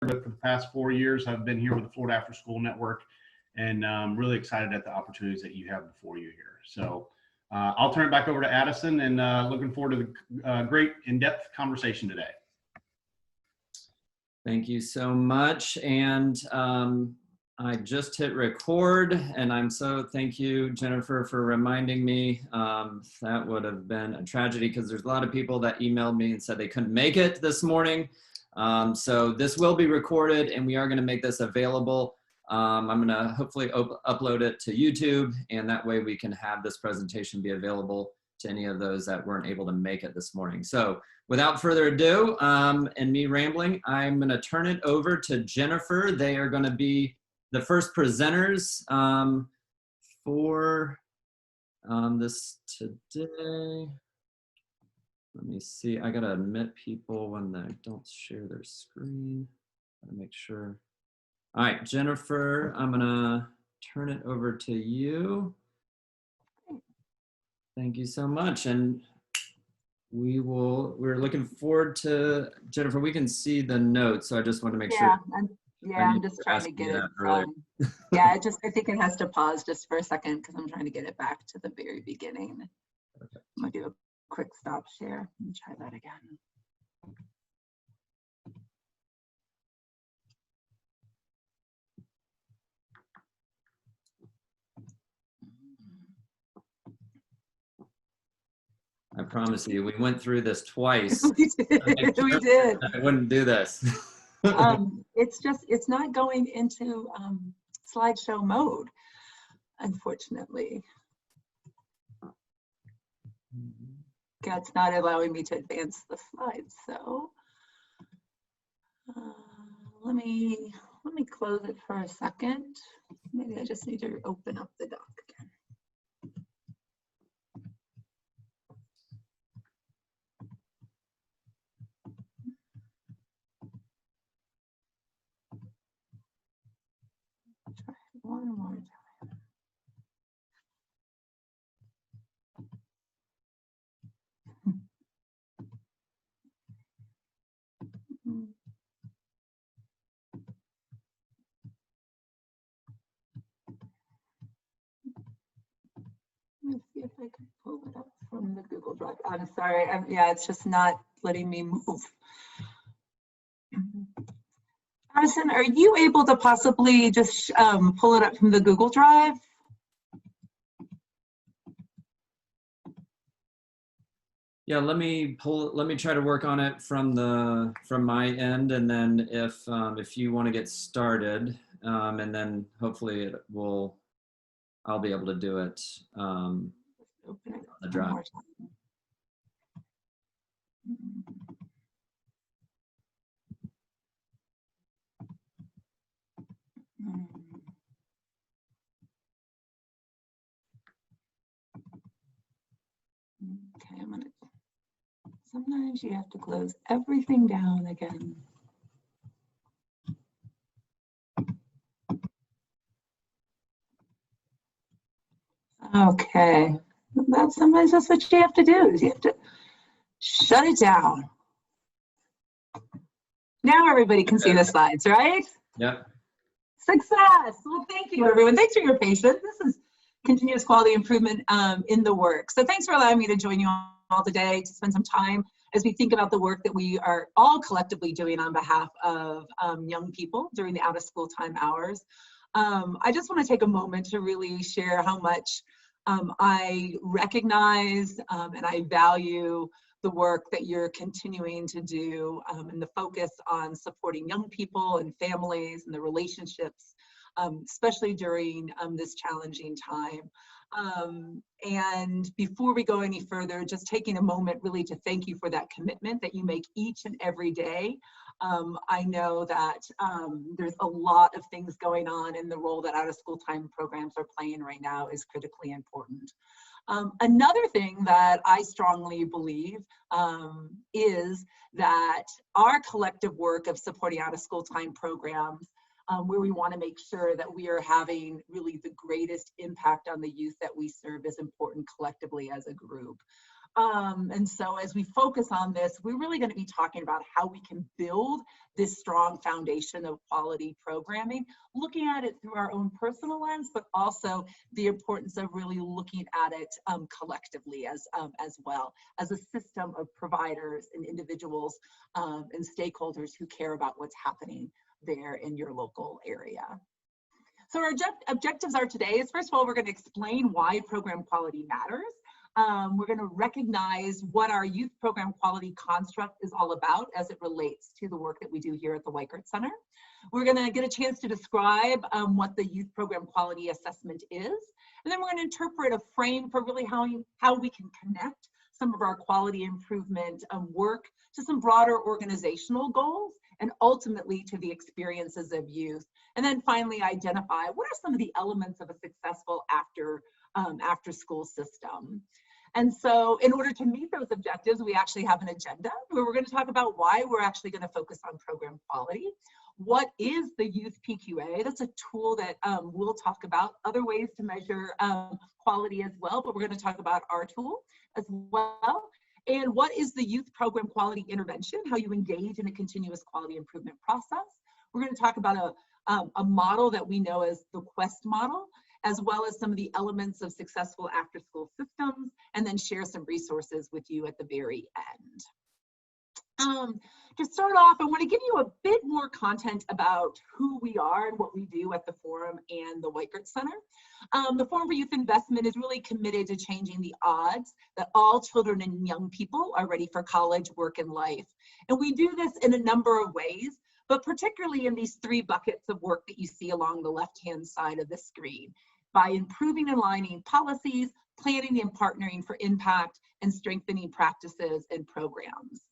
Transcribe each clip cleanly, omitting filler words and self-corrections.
but for the past 4 years, I've been here with the Florida After School Network, and really excited at the opportunities that you have before you here. So I'll turn it back over to Addison, and looking forward to the great in-depth conversation today. Thank you so much. And I just hit record, and thank you, Jennifer, for reminding me. That would have been a tragedy because there's a lot of people that emailed me and said they couldn't make it this morning. So this will be recorded, and we are going to make this available. I'm going to hopefully upload it to YouTube, and that way we can have this presentation be available to any of those that weren't able to make it this morning. So without further ado, and me rambling, I'm going to turn it over to Jennifer. They are going to be the first presenters for this today. Let me see. I got to admit people when they don't share their screen. Gotta make sure. All right, Jennifer, I'm going to turn it over to you. Thank you so much. And we're looking forward to, Jennifer, we can see the notes, so I just want to make sure. I'm just trying to get it from, I think it has to pause just for a second because I'm trying to get it back to the very beginning. Okay. I'm gonna do a quick stop share and try that again. I promise you, we went through this twice. We did. I wouldn't do this. It's not going into slideshow mode, unfortunately. Yeah, it's not allowing me to advance the slides. So let me close it for a second. Maybe I just need to open up the doc again. Try it one more time. Let me see if I can pull it up from the Google Drive. I'm sorry. Yeah, it's just not letting me move. Addison, are you able to possibly just pull it up from the Google Drive? Yeah, let me try to work on it from my end, and then if you want to get started, and then hopefully I'll be able to do it on the drive. Okay, sometimes you have to close everything down again. Okay, sometimes that's what you have to do, is you have to shut it down. Now everybody can see the slides, right? Yep. Success. Well, thank you, everyone. Thanks for your patience. This is continuous quality improvement in the work. So thanks for allowing me to join you all today to spend some time as we think about the work that we are all collectively doing on behalf of young people during the out-of-school time hours. I just want to take a moment to really share how much I recognize and I value the work that you're continuing to do and the focus on supporting young people and families and the relationships, especially during this challenging time. And before we go any further, just taking a moment really to thank you for that commitment that you make each and every day. I know that there's a lot of things going on, and the role that out-of-school time programs are playing right now is critically important. Another thing that I strongly believe is that our collective work of supporting out-of-school time programs, where we want to make sure that we are having really the greatest impact on the youth that we serve, is important collectively as a group. And so as we focus on this, we're really going to be talking about how we can build this strong foundation of quality programming, looking at it through our own personal lens, but also the importance of really looking at it collectively as well as a system of providers and individuals and stakeholders who care about what's happening there in your local area. So our objectives are today is, first of all, we're going to explain why program quality matters. We're going to recognize what our youth program quality construct is all about as it relates to the work that we do here at the Weikart Center. We're going to get a chance to describe what the youth program quality assessment is. And then we're going to interpret a frame for really how we can connect some of our quality improvement work to some broader organizational goals and ultimately to the experiences of youth. And then finally identify what are some of the elements of a successful after school system. And so in order to meet those objectives, we actually have an agenda where we're going to talk about why we're actually going to focus on program quality. What is the Youth PQA? That's a tool that we'll talk about, other ways to measure quality as well, but we're going to talk about our tool as well. And what is the Youth Program Quality Intervention, how you engage in a continuous quality improvement process. We're going to talk about a model that we know as the Quest model, as well as some of the elements of successful after-school systems, and then share some resources with you at the very end. To start off, I want to give you a bit more content about who we are and what we do at the Forum and the Weikart Center. The Forum for Youth Investment is really committed to changing the odds that all children and young people are ready for college, work, and life. And we do this in a number of ways, but particularly in these three buckets of work that you see along the left-hand side of the screen, by improving and aligning policies, planning and partnering for impact, and strengthening practices and programs.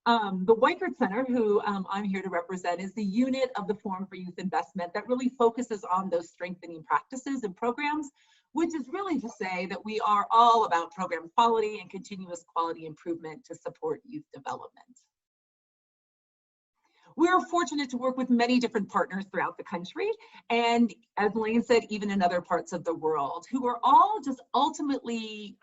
The Weikart Center, who I'm here to represent, is the unit of the Forum for Youth Investment that really focuses on those strengthening practices and programs, which is really to say that we are all about program quality and continuous quality improvement to support youth development. We're fortunate to work with many different partners throughout the country, and as Lane said, even in other parts of the world, who are all just ultimately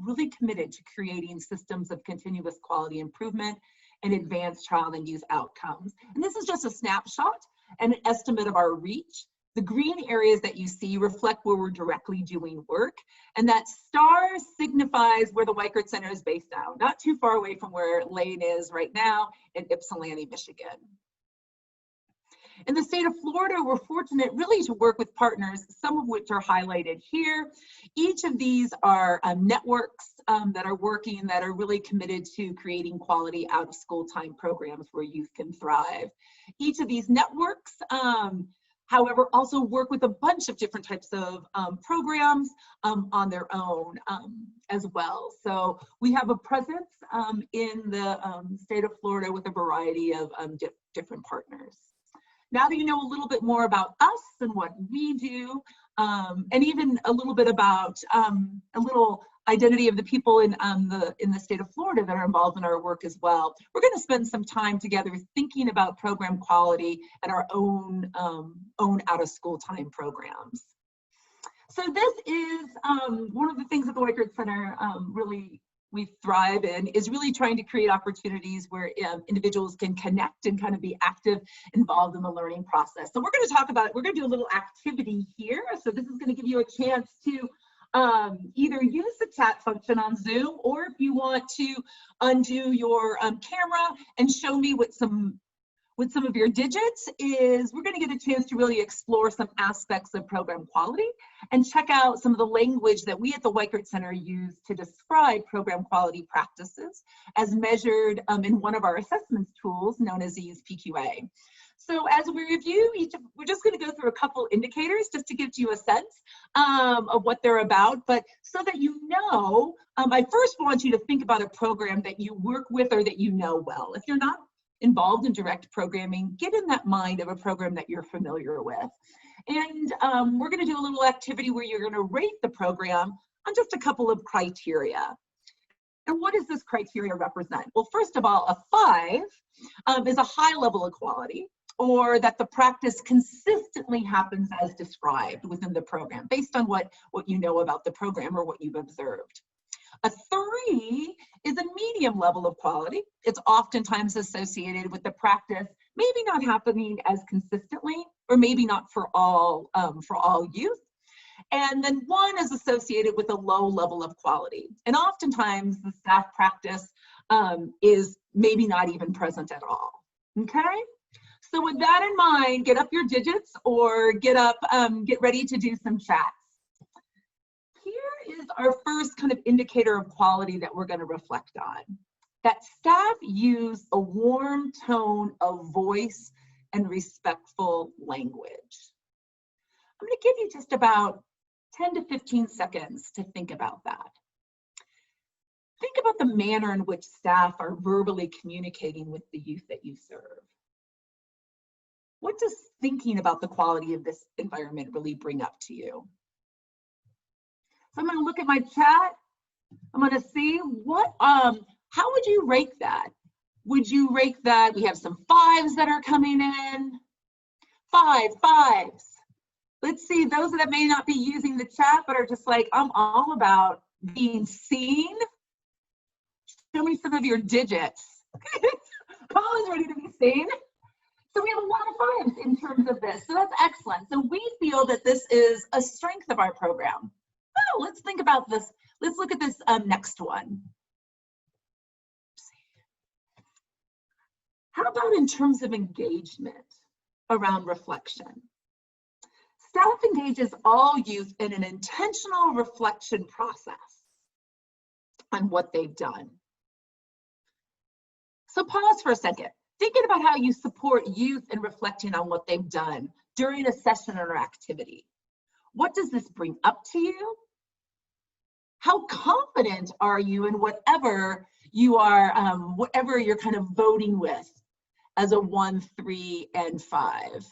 really committed to creating systems of continuous quality improvement and advanced child and youth outcomes. And this is just a snapshot and an estimate of our reach. The green areas that you see reflect where we're directly doing work, and that star signifies where the Weikart Center is based out, not too far away from where Lane is right now in Ypsilanti, Michigan. In the state of Florida, we're fortunate really to work with partners, some of which are highlighted here. Each of these are networks that are working, that are really committed to creating quality out of school time programs where youth can thrive. Each of these networks, however, also work with a bunch of different types of programs on their own as well. So we have a presence in the state of Florida with a variety of different partners. Now that you know a little bit more about us and what we do, and even a little bit about a little identity of the people in the state of Florida that are involved in our work as well, we're going to spend some time together thinking about program quality and our own out-of-school time programs. So this is one of the things that the Weikart Center really we thrive in, is really trying to create opportunities where individuals can connect and kind of be active, involved in the learning process. So we're going to talk about, we're going to do a little activity here. So this is going to give you a chance to either use the chat function on Zoom, or if you want to undo your camera and show me what some of your digits is, we're going to get a chance to really explore some aspects of program quality and check out some of the language that we at the Weikart Center use to describe program quality practices as measured in one of our assessments tools known as the Youth PQA. So as we review we're just going to go through a couple indicators just to give you a sense of what they're about, but so that you know, I first want you to think about a program that you work with or that you know well. If you're not involved in direct programming, get in that mind of a program that you're familiar with. And we're going to do a little activity where you're going to rate the program on just a couple of criteria. And what does this criteria represent? Well, first of all, a 5 is a high level of quality, or that the practice consistently happens as described within the program, based on what you know about the program or what you've observed. A 3 is a medium level of quality. It's oftentimes associated with the practice maybe not happening as consistently, or maybe not for all youth. And then 1 is associated with a low level of quality. And oftentimes the staff practice is maybe not even present at all, okay? So with that in mind, get up your digits or get ready to do some chats. Here is our first kind of indicator of quality that we're going to reflect on. That staff use a warm tone of voice and respectful language. I'm going to give you just about 10 to 15 seconds to think about that. Think about the manner in which staff are verbally communicating with the youth that you serve. What does thinking about the quality of this environment really bring up to you? So I'm going to look at my chat. I'm going to see how would you rate that? Would you rate that? We have some 5s that are coming in. 5s. Let's see, those that may not be using the chat, but are just like, I'm all about being seen. Show me some of your digits. Colin's ready to be seen. So we have a lot of 5s in terms of this. So that's excellent. So we feel that this is a strength of our program. Oh, let's think about this. Let's look at this next one. How about in terms of engagement around reflection? Staff engages all youth in an intentional reflection process on what they've done. So pause for a second. Thinking about how you support youth in reflecting on what they've done during a session or activity. What does this bring up to you? How confident are you in whatever you are, whatever you're kind of voting with as a 1, 3, and 5?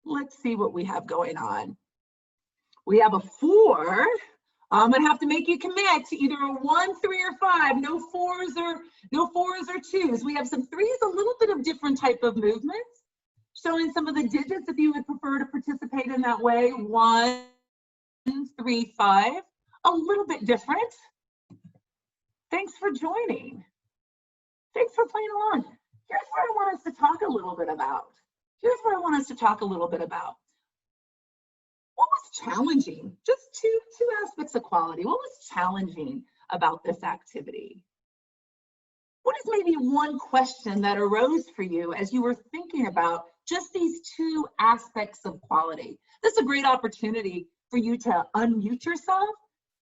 Let's see what we have going on. We have a 4. I'm gonna have to make you commit to either a 1, 3, or 5. No 4s or 2s. We have some 3s, a little bit of different type of movements, showing some of the digits if you would prefer to participate in that way. 1, 3, 5. A little bit different. Thanks for joining. Thanks for playing along. Here's what I want us to talk a little bit about. What was challenging? Just two aspects of quality. What was challenging about this activity? What is maybe one question that arose for you as you were thinking about just these 2 aspects of quality? This is a great opportunity for you to unmute yourself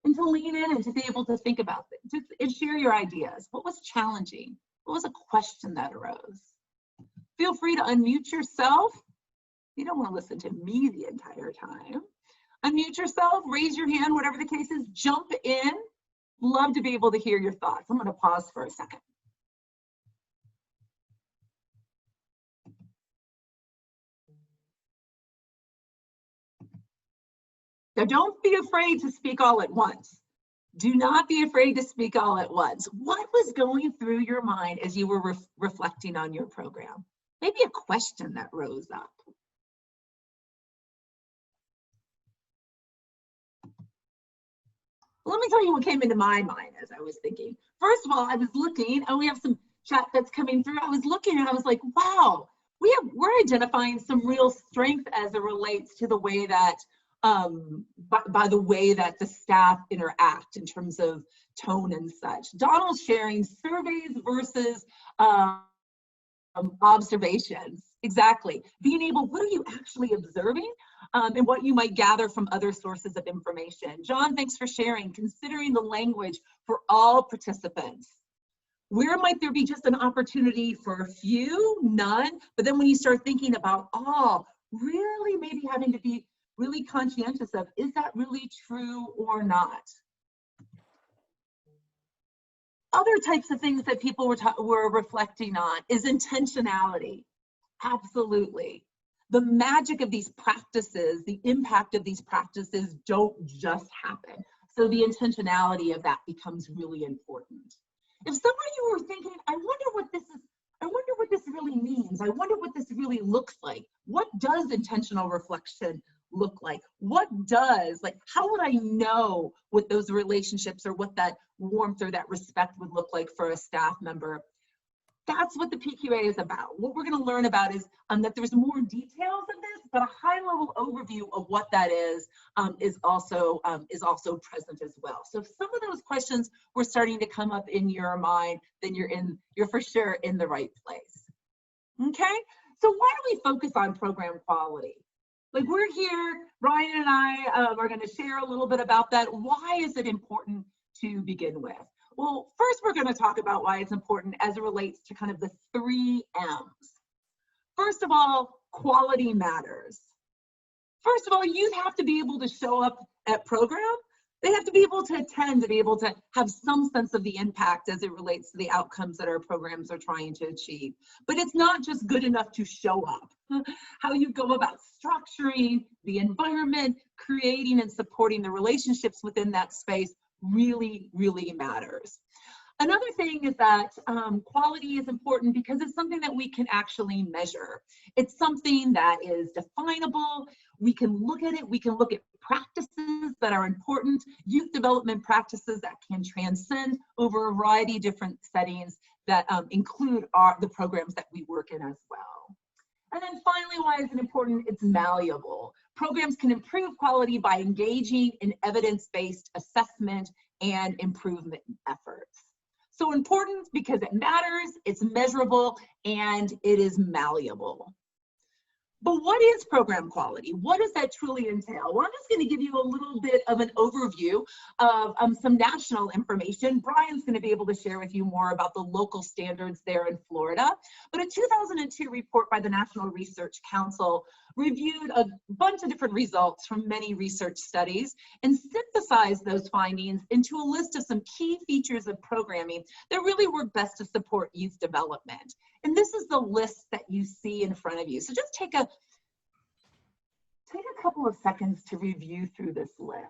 and to lean in and to be able to think about it and share your ideas. What was challenging? What was a question that arose? Feel free to unmute yourself. You don't want to listen to me the entire time. Unmute yourself, raise your hand, whatever the case is, jump in. Love to be able to hear your thoughts. I'm going to pause for a second. Now, don't be afraid to speak all at once. Do not be afraid to speak all at once. What was going through your mind as you were reflecting on your program? Maybe a question that rose up. Let me tell you what came into my mind as I was thinking. First of all, I was looking, and we have some chat that's coming through. I was looking and I was like, wow, we're identifying some real strength as it relates to the way that, by the way that the staff interact in terms of tone and such. Donald's sharing surveys versus observations. Exactly. Being able, what are you actually observing? And what you might gather from other sources of information. John, thanks for sharing. Considering the language for all participants. Where might there be just an opportunity for a few, none, but then when you start thinking about all, really maybe having to be really conscientious of, is that really true or not? Other types of things that people were reflecting on is intentionality. Absolutely. The magic of these practices, the impact of these practices don't just happen. So the intentionality of that becomes really important. If some of you were thinking, I wonder what this is, I wonder what this really means, I wonder what this really looks like, what does intentional reflection look like? What does, like, how would I know what those relationships or what that warmth or that respect would look like for a staff member? That's what the PQA is about. What we're going to learn about is that there's more details of this, but a high-level overview of what that is also present as well. So if some of those questions were starting to come up in your mind, then you're for sure in the right place. Okay, so why do we focus on program quality? Like, we're here, Ryan and I are going to share a little bit about that. Why is it important to begin with? Well, first we're going to talk about why it's important as it relates to kind of the 3 M's. First of all, quality matters. First of all, youth have to be able to show up at program. They have to be able to attend, to be able to have some sense of the impact as it relates to the outcomes that our programs are trying to achieve. But it's not just good enough to show up. How you go about structuring the environment, creating and supporting the relationships within that space really, really matters. Another thing is that quality is important because it's something that we can actually measure. It's something that is definable. We can look at it. We can look at practices that are important, youth development practices that can transcend over a variety of different settings that include the programs that we work in as well. And then finally, why is it important? It's malleable. Programs can improve quality by engaging in evidence-based assessment and improvement efforts. So important because it matters, it's measurable, and it is malleable. But what is program quality? What does that truly entail? Well, I'm just going to give you a little bit of an overview of some national information. Brian's going to be able to share with you more about the local standards there in Florida. But a 2002 report by the National Research Council reviewed a bunch of different results from many research studies and synthesized those findings into a list of some key features of programming that really work best to support youth development. And this is the list that you see in front of you. So just take a couple of seconds to review through this list.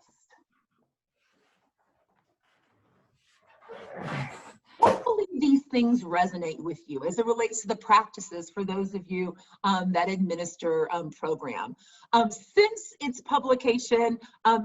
Hopefully these things resonate with you as it relates to the practices for those of you that administer program. Since its publication,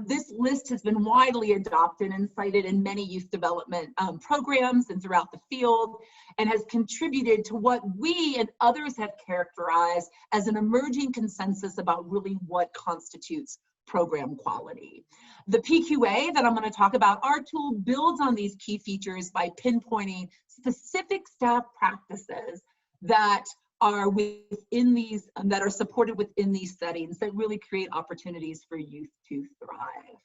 this list has been widely adopted and cited in many youth development programs and throughout the field, and has contributed to what we and others have characterized as an emerging consensus about really what constitutes program quality. The PQA that I'm going to talk about, our tool builds on these key features by pinpointing specific staff practices that are within these, that are supported within these settings that really create opportunities for youth to thrive.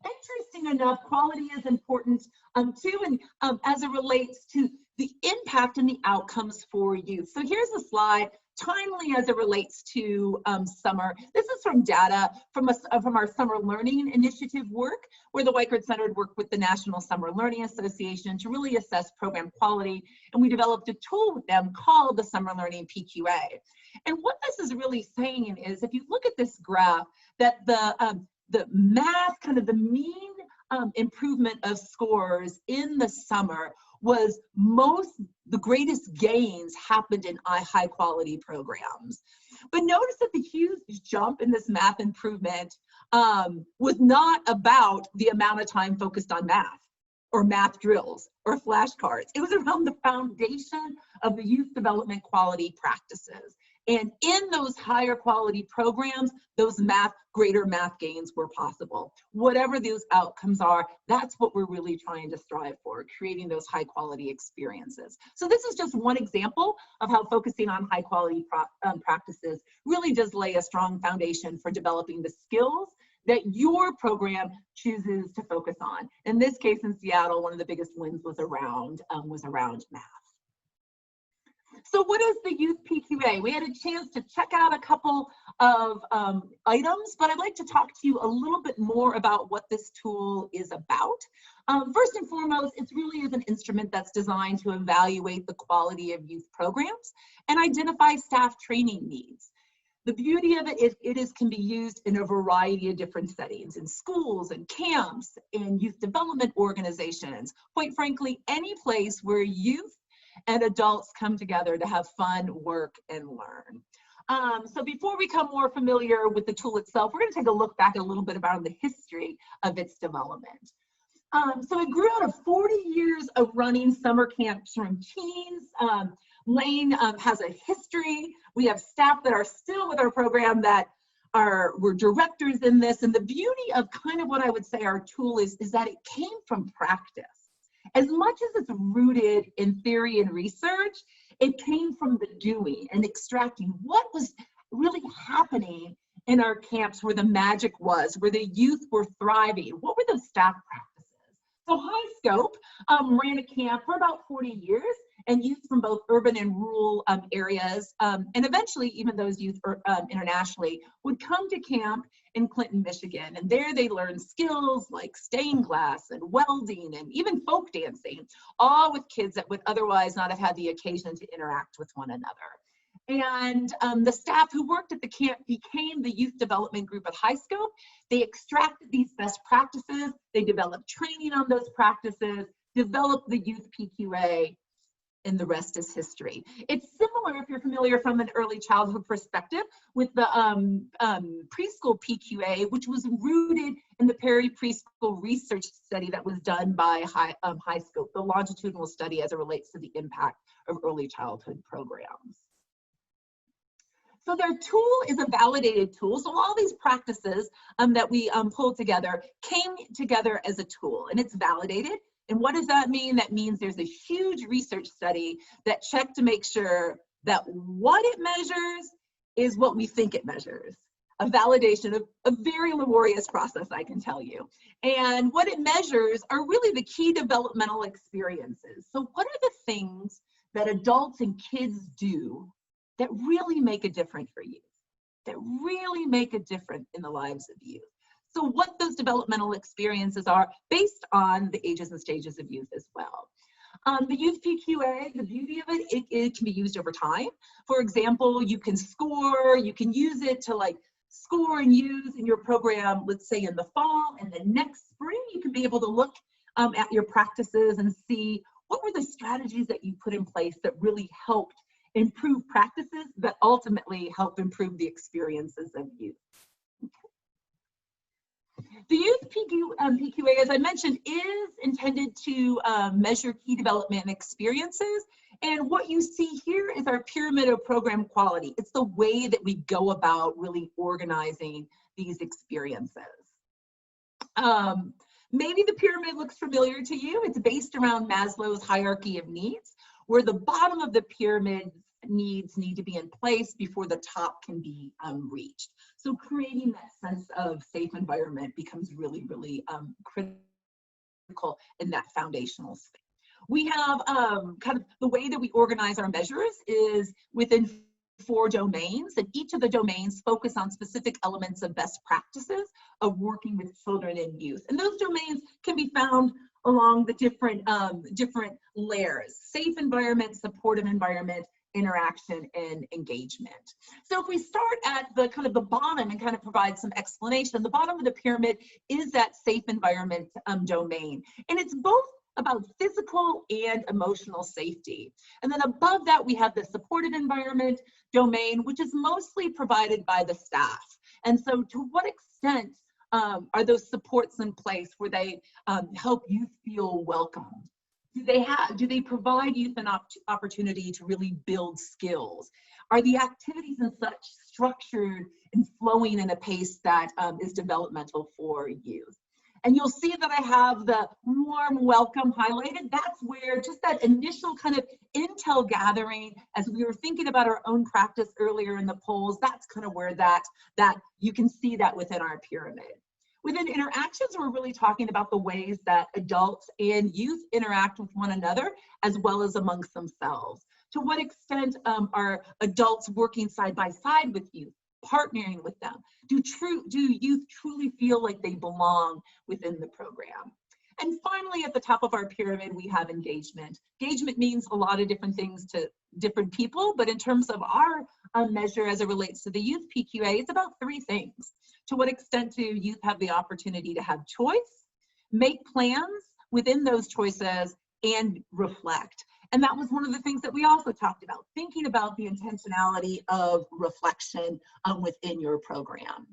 Interesting enough, quality is important too, and as it relates to the impact and the outcomes for youth. So here's a slide, timely as it relates to summer. This is from data from our Summer Learning Initiative work, where the Weikart Center worked with the National Summer Learning Association to really assess program quality, and we developed a tool with them called the Summer Learning PQA. And what this is really saying is, if you look at this graph, that the math, kind of the mean improvement of scores in the summer was the greatest gains happened in high quality programs. But notice that the huge jump in this math improvement was not about the amount of time focused on math or math drills or flashcards. It was around the foundation of the youth development quality practices. And in those higher quality programs, those greater math gains were possible. Whatever those outcomes are, that's what we're really trying to strive for, creating those high quality experiences. So this is just one example of how focusing on high quality practices really does lay a strong foundation for developing the skills that your program chooses to focus on. In this case, in Seattle, one of the biggest wins was around math. So what is the Youth PQA? We had a chance to check out a couple of items, but I'd like to talk to you a little bit more about what this tool is about. First and foremost, it really is an instrument that's designed to evaluate the quality of youth programs and identify staff training needs. The beauty of it is can be used in a variety of different settings, in schools and camps, in youth development organizations, quite frankly, any place where youth and adults come together to have fun, work, and learn. So before we become more familiar with the tool itself, we're going to take a look back a little bit about the history of its development. So it grew out of 40 years of running summer camps from teens. Lane has a history. We have staff that are still with our program that were directors in this. And the beauty of kind of what I would say our tool is that it came from practice. As much as it's rooted in theory and research, it came from the doing and extracting what was really happening in our camps, where the magic was, where the youth were thriving. What were those staff practices? So High Scope ran a camp for about 40 years, and youth from both urban and rural areas, and eventually even those youth internationally, would come to camp in Clinton, Michigan. And there they learned skills like stained glass and welding and even folk dancing, all with kids that would otherwise not have had the occasion to interact with one another. And the staff who worked at the camp became the youth development group at High Scope. They extracted these best practices, they developed training on those practices, developed the youth PQA, and the rest is history. It's similar, if you're familiar from an early childhood perspective, with the preschool PQA, which was rooted in the Perry Preschool Research Study that was done by High Scope, the longitudinal study as it relates to the impact of early childhood programs. So their tool is a validated tool. So all these practices that we pulled together came together as a tool, and it's validated. And what does that mean? That means there's a huge research study that checked to make sure that what it measures is what we think it measures. A validation of a very laborious process, I can tell you. And what it measures are really the key developmental experiences. So what are the things that adults and kids do that really make a difference for youth, that really make a difference in the lives of youth? So what those developmental experiences are based on the ages and stages of youth as well. The youth PQA, the beauty of it, it can be used over time. For example, you can score, you can use it to like score and use in your program, let's say in the fall, and then next spring, you can be able to look at your practices and see what were the strategies that you put in place that really helped improve practices that ultimately help improve the experiences of youth. The youth PQA, as I mentioned, is intended to measure key development and experiences. And what you see here is our pyramid of program quality. It's the way that we go about really organizing these experiences. Maybe the pyramid looks familiar to you. It's based around Maslow's hierarchy of needs, where the bottom of the pyramid needs need to be in place before the top can be reached. So creating that sense of safe environment becomes really, really critical in that foundational space. We have kind of the way that we organize our measures is within 4 domains, and each of the domains focus on specific elements of best practices of working with children and youth. And those domains can be found along the different layers: safe environment, supportive environment, interaction, and engagement. So if we start at the kind of the bottom and kind of provide some explanation, the bottom of the pyramid is that safe environment domain. And it's both about physical and emotional safety. And then above that, we have the supportive environment domain, which is mostly provided by the staff. And so to what extent are those supports in place where they help youth feel welcome? Do they provide youth an opportunity to really build skills? Are the activities and such structured and flowing in a pace that is developmental for youth? And you'll see that I have the warm welcome highlighted. That's where just that initial kind of intel gathering, as we were thinking about our own practice earlier in the polls, that's kind of where that you can see that within our pyramid. Within interactions, we're really talking about the ways that adults and youth interact with one another as well as amongst themselves. To what extent are adults working side by side with youth, partnering with them? Do youth truly feel like they belong within the program? And finally, at the top of our pyramid, we have engagement. Engagement means a lot of different things to different people, but in terms of our measure as it relates to the youth PQA, it's about 3 things. To what extent do youth have the opportunity to have choice, make plans within those choices, and reflect? And that was one of the things that we also talked about, thinking about the intentionality of reflection within your program.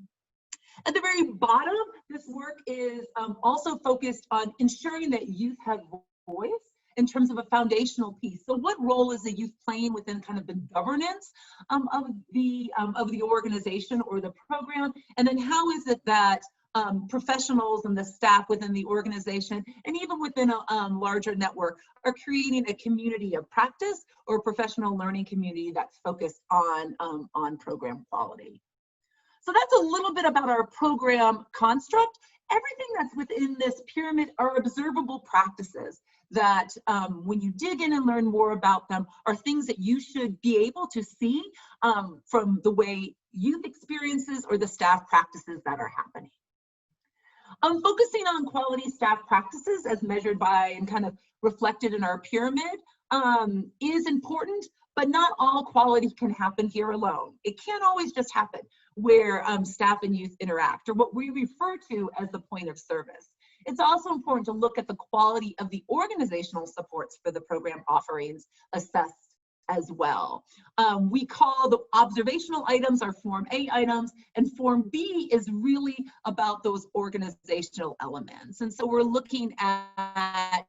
At the very bottom, this work is also focused on ensuring that youth have voice in terms of a foundational piece. So what role is the youth playing within kind of the governance of the organization or the program? And then how is it that professionals and the staff within the organization and even within a larger network are creating a community of practice or a professional learning community that's focused on program quality. So that's a little bit about our program construct. Everything that's within this pyramid are observable practices that when you dig in and learn more about them are things that you should be able to see from the way youth experiences or the staff practices that are happening. Focusing on quality staff practices as measured by and kind of reflected in our pyramid is important, but not all quality can happen here alone. It can't always just happen where staff and youth interact, or what we refer to as the point of service. It's also important to look at the quality of the organizational supports for the program offerings assessed as well. We call the observational items our Form A items, and Form B is really about those organizational elements. And so we're looking at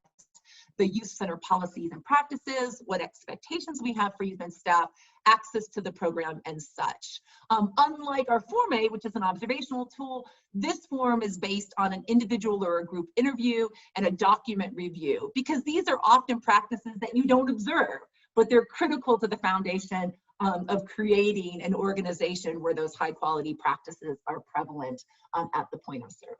the youth center policies and practices, what expectations we have for youth and staff, access to the program, and such. Unlike our Form A, which is an observational tool, this form is based on an individual or a group interview and a document review, because these are often practices that you don't observe, but they're critical to the foundation of creating an organization where those high quality practices are prevalent at the point of service.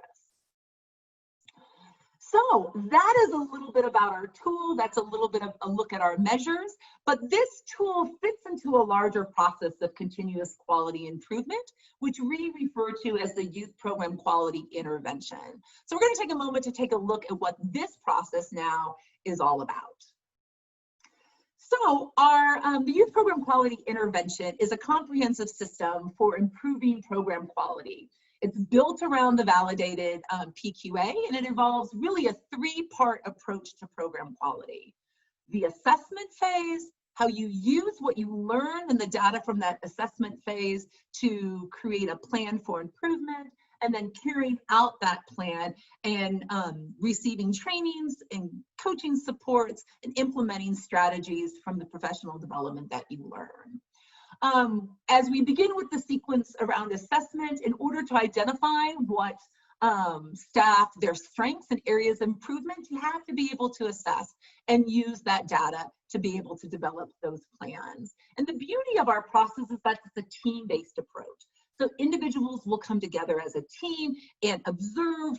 So that is a little bit about our tool. That's a little bit of a look at our measures, but this tool fits into a larger process of continuous quality improvement, which we refer to as the Youth Program Quality Intervention. So we're going to take a moment to take a look at what this process now is all about. So the Youth Program Quality Intervention is a comprehensive system for improving program quality. It's built around the validated PQA, and it involves really a three-part approach to program quality. The assessment phase, how you use what you learn and the data from that assessment phase to create a plan for improvement, and then carrying out that plan and receiving trainings and coaching supports and implementing strategies from the professional development that you learn. As we begin with the sequence around assessment, in order to identify what staff, their strengths and areas of improvement, you have to be able to assess and use that data to be able to develop those plans. And the beauty of our process is that it's a team-based approach. So individuals will come together as a team and observe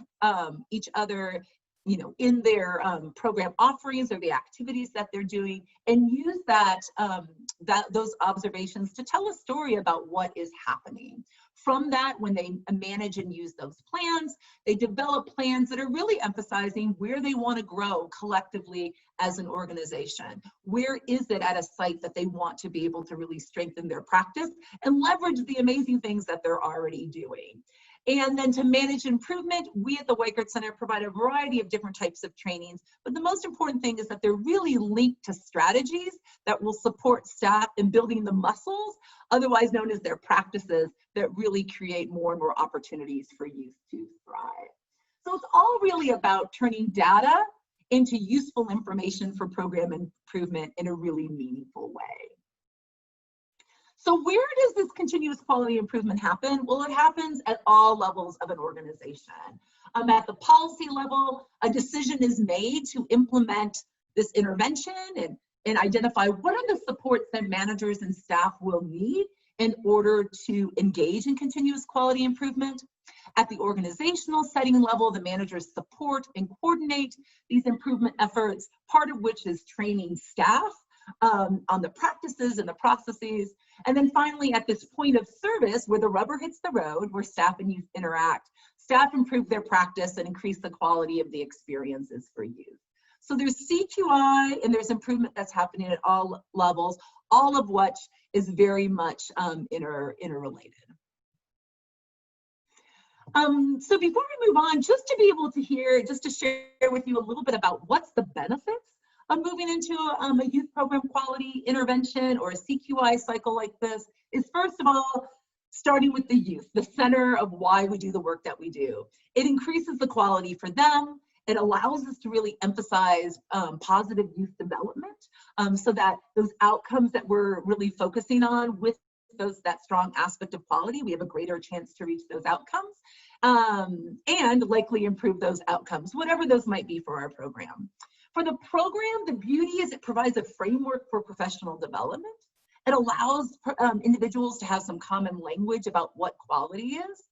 each other, in their program offerings or the activities that they're doing, and use those observations to tell a story about what is happening. From that, when they manage and use those plans, they develop plans that are really emphasizing where they want to grow collectively as an organization. Where is it at a site that they want to be able to really strengthen their practice and leverage the amazing things that they're already doing. And then to manage improvement, we at the Weikart Center provide a variety of different types of trainings, but the most important thing is that they're really linked to strategies that will support staff in building the muscles, otherwise known as their practices, that really create more and more opportunities for youth to thrive. So it's all really about turning data into useful information for program improvement in a really meaningful way. So where does this continuous quality improvement happen? Well, it happens at all levels of an organization. At the policy level, a decision is made to implement this intervention and identify what are the supports that managers and staff will need in order to engage in continuous quality improvement. At the organizational setting level, the managers support and coordinate these improvement efforts, part of which is training staff on the practices and the processes. And then finally, at this point of service where the rubber hits the road, where staff and youth interact, staff improve their practice and increase the quality of the experiences for youth. So there's CQI and there's improvement that's happening at all levels, all of which is very much interrelated. So before we move on, just to be able to hear, just to share with you a little bit about what's the benefits moving into a youth program quality intervention or a CQI cycle like this is, first of all, starting with the youth, the center of why we do the work that we do. It increases the quality for them. It allows us to really emphasize positive youth development, so that those outcomes that we're really focusing on with that strong aspect of quality, we have a greater chance to reach those outcomes and likely improve those outcomes, whatever those might be for our program. For the program, the beauty is it provides a framework for professional development. It allows individuals to have some common language about what quality is.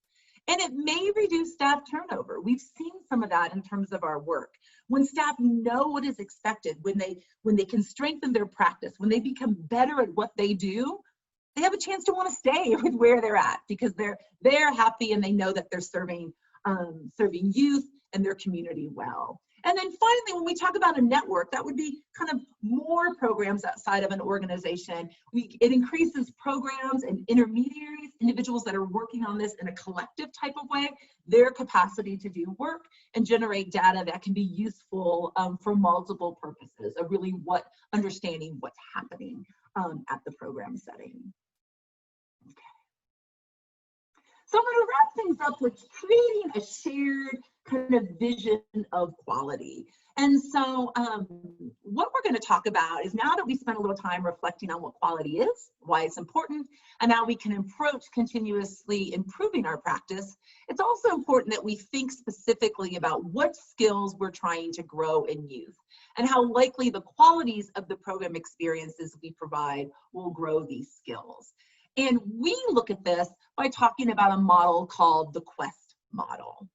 And it may reduce staff turnover. We've seen some of that in terms of our work. When staff know what is expected, when they can strengthen their practice, when they become better at what they do, they have a chance to want to stay with where they're at because they're happy and they know that they're serving youth and their community well. And then finally, when we talk about a network, that would be kind of more programs outside of an organization. It increases programs and intermediaries, individuals that are working on this in a collective type of way, their capacity to do work and generate data that can be useful for multiple purposes of really understanding what's happening at the program setting. Okay. So I'm going to wrap things up with creating a shared kind of vision of quality. And so what we're going to talk about is, now that we spent a little time reflecting on what quality is, why it's important, and how we can approach continuously improving our practice, it's also important that we think specifically about what skills we're trying to grow in youth and how likely the qualities of the program experiences we provide will grow these skills. And we look at this by talking about a model called the QUEST model.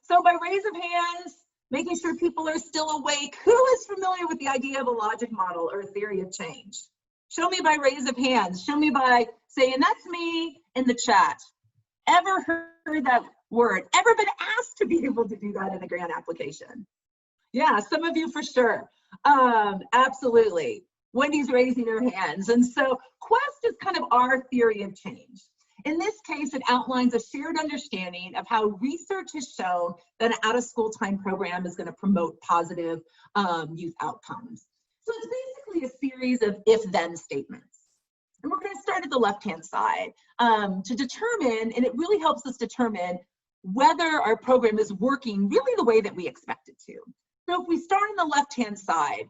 So by raise of hands, making sure people are still awake, who is familiar with the idea of a logic model or a theory of change? Show me by raise of hands. Show me by saying, that's me, in the chat. Ever heard that word? Ever been asked to be able to do that in a grant application? Yeah, some of you for sure. Absolutely. Wendy's raising her hands. And so QUEST is kind of our theory of change. In this case, it outlines a shared understanding of how research has shown that an out-of-school time program is going to promote positive youth outcomes. So it's basically a series of if-then statements. And we're going to start at the left-hand side to determine, and it really helps us determine whether our program is working really the way that we expect it to. So if we start on the left-hand side,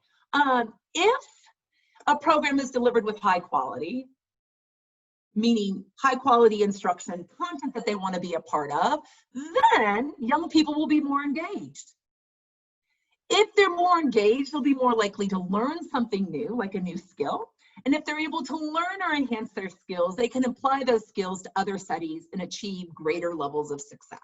if a program is delivered with high quality, meaning high quality instruction, content that they want to be a part of, then young people will be more engaged. If they're more engaged, they'll be more likely to learn something new, like a new skill. And if they're able to learn or enhance their skills, they can apply those skills to other settings and achieve greater levels of success.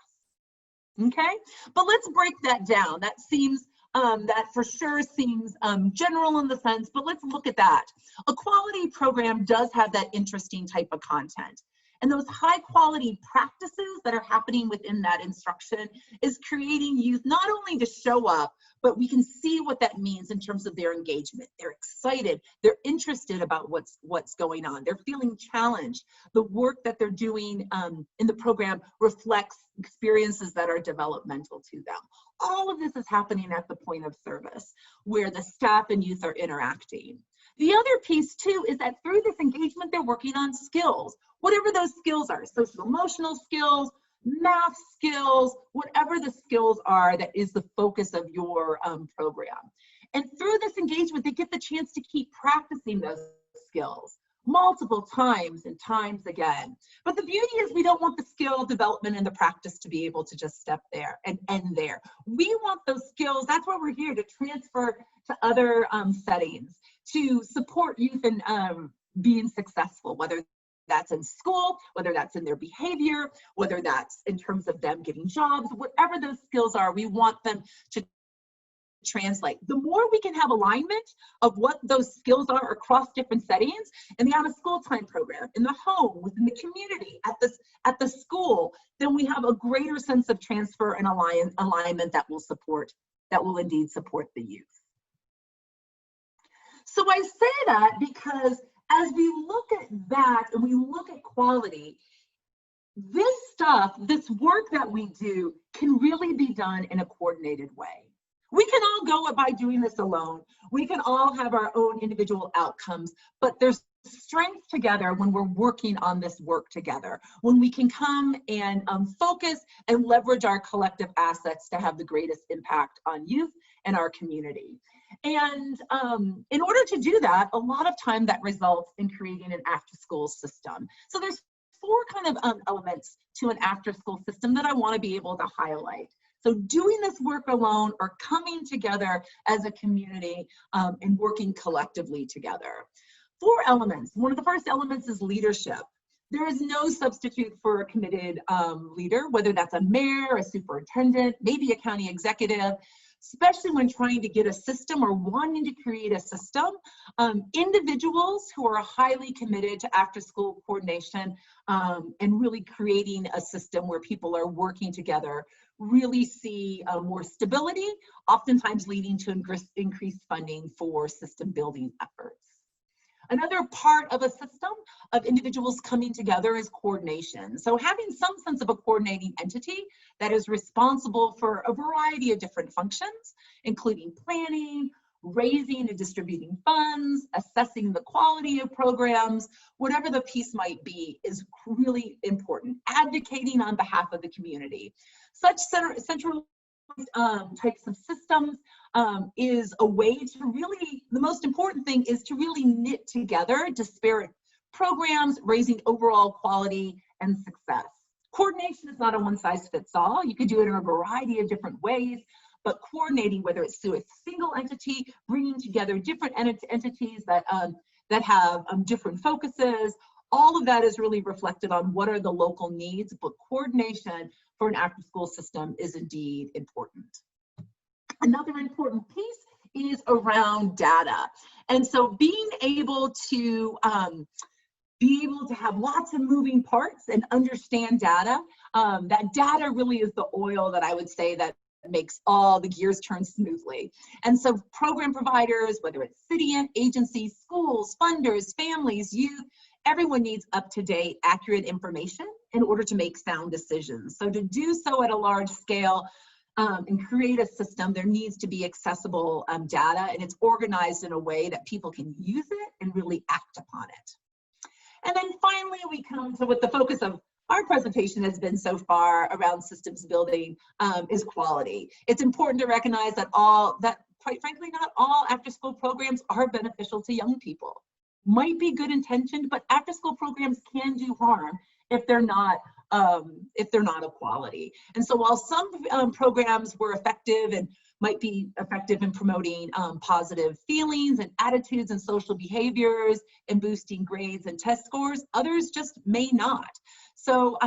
Okay, but let's break that down. That seems that for sure seems general in the sense, but let's look at that. A quality program does have that interesting type of content. And those high quality practices that are happening within that instruction is creating youth not only to show up, but we can see what that means in terms of their engagement. They're excited, they're interested about what's going on. They're feeling challenged. The work that they're doing in the program reflects experiences that are developmental to them. All of this is happening at the point of service where the staff and youth are interacting. The other piece too is that through this engagement, they're working on skills, whatever those skills are, social emotional skills, math skills, whatever the skills are that is the focus of your program. And through this engagement, they get the chance to keep practicing those skills multiple times and times again. But the beauty is we don't want the skill development and the practice to be able to just step there and end there. We want those skills, that's why we're here, to transfer to other settings, to support youth in being successful, whether that's in school, whether that's in their behavior, whether that's in terms of them getting jobs, whatever those skills are, we want them to translate. The more we can have alignment of what those skills are across different settings, in the out-of-school time program, in the home, within the community, at the school, then we have a greater sense of transfer and alignment that will indeed support the youth. So I say that because as we look at that and we look at quality, this stuff, this work that we do can really be done in a coordinated way. We can all go by doing this alone. We can all have our own individual outcomes, but there's strength together when we're working on this work together, when we can come and focus and leverage our collective assets to have the greatest impact on youth and our community. And in order to do that, a lot of time that results in creating an after-school system. So there's four kind of elements to an after-school system that I want to be able to highlight. So doing this work alone or coming together as a community and working collectively together. Four elements. One of the first elements is leadership. There is no substitute for a committed leader, whether that's a mayor, a superintendent, maybe a county executive, especially when trying to get a system or wanting to create a system. Individuals who are highly committed to after-school coordination and really creating a system where people are working together really see more stability, oftentimes leading to increased funding for system building efforts. Another part of a system of individuals coming together is coordination. So having some sense of a coordinating entity that is responsible for a variety of different functions, including planning, raising and distributing funds, assessing the quality of programs, whatever the piece might be, is really important. Advocating on behalf of the community. Such centralized types of systems is a way to really, the most important thing is to really knit together disparate programs, raising overall quality and success. Coordination is not a one-size-fits-all. You could do it in a variety of different ways, but coordinating, whether it's through a single entity, bringing together different entities that have different focuses, all of that is really reflected on what are the local needs, but coordination for an after-school system is indeed important. Another important piece is around data. And so being able to have lots of moving parts and understand data, that data really is the oil that I would say that makes all the gears turn smoothly. And so program providers, whether it's city agencies, schools, funders, families, youth, everyone needs up-to-date, accurate information in order to make sound decisions. So to do so at a large scale and create a system, there needs to be accessible data, and it's organized in a way that people can use it and really act upon it. And then finally, we come to what the focus of our presentation has been so far around systems building is quality. It's important to recognize that quite frankly, not all after-school programs are beneficial to young people. Might be good intentioned, but after-school programs can do harm if they're not of quality. And so while some programs were effective and might be effective in promoting positive feelings and attitudes and social behaviors and boosting grades and test scores, others just may not. So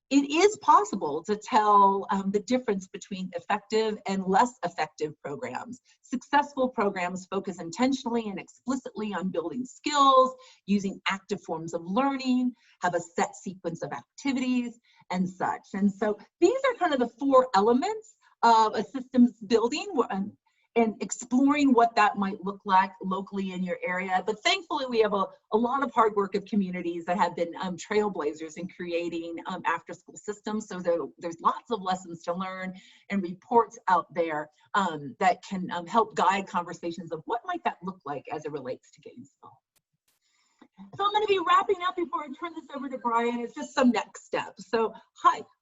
it is possible to tell the difference between effective and less effective programs. Successful programs focus intentionally and explicitly on building skills, using active forms of learning, have a set sequence of activities and such. And so these are kind of the four elements of a systems building and exploring what that might look like locally in your area. But thankfully, we have a lot of hard work of communities that have been trailblazers in creating after-school systems. So there's lots of lessons to learn and reports out there that can help guide conversations of what might that look like as it relates to Gainesville. So I'm going to be wrapping up before I turn this over to Brian. It's just some next steps. So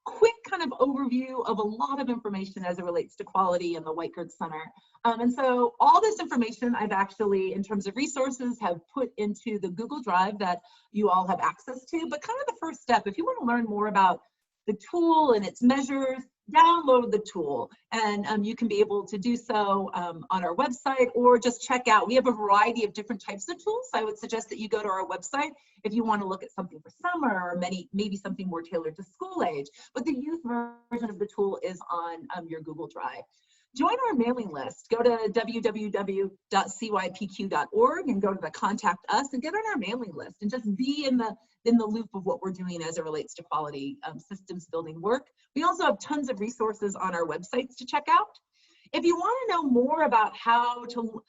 quick kind of overview of a lot of information as it relates to quality in the Weikart Center. And so all this information I've actually, in terms of resources, have put into the Google Drive that you all have access to. But kind of the first step, if you want to learn more about the tool and its measures, download the tool, and you can be able to do so on our website, or just check out. We have a variety of different types of tools. So I would suggest that you go to our website if you want to look at something for summer or maybe something more tailored to school age. But the youth version of the tool is on your Google Drive. Join our mailing list. Go to www.cypq.org and go to the Contact Us and get on our mailing list and just be in the loop of what we're doing as it relates to quality systems building work. We also have tons of resources on our websites to check out. If you want to know more about how to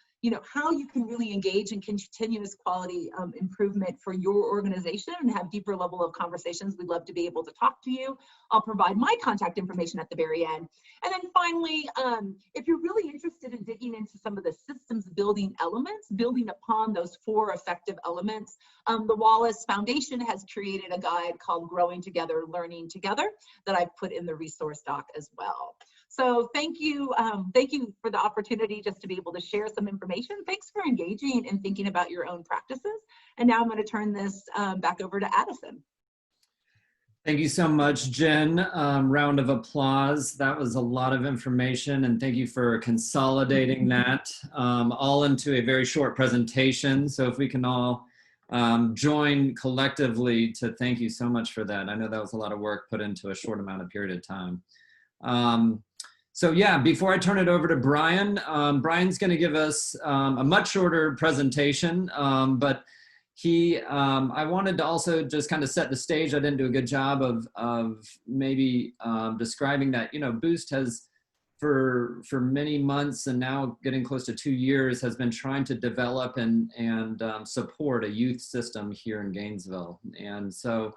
how you can really engage in continuous quality improvement for your organization and have deeper level of conversations. We'd love to be able to talk to you. I'll provide my contact information at the very end. And then finally, if you're really interested in digging into some of the systems building elements, building upon those 4 effective elements, the Wallace Foundation has created a guide called Growing Together, Learning Together that I've put in the resource doc as well. So thank you for the opportunity just to be able to share some information. Thanks for engaging and thinking about your own practices. And now I'm going to turn this back over to Addison. Thank you so much, Jen. Round of applause. That was a lot of information, and thank you for consolidating that all into a very short presentation. So if we can all join collectively to thank you so much for that. I know that was a lot of work put into a short amount of period of time. So yeah, before I turn it over to Brian, Brian's going to give us a much shorter presentation, but I wanted to also just kind of set the stage. I didn't do a good job of maybe describing that, Boost has for many months and now getting close to 2 years has been trying to develop and support a youth system here in Gainesville. And so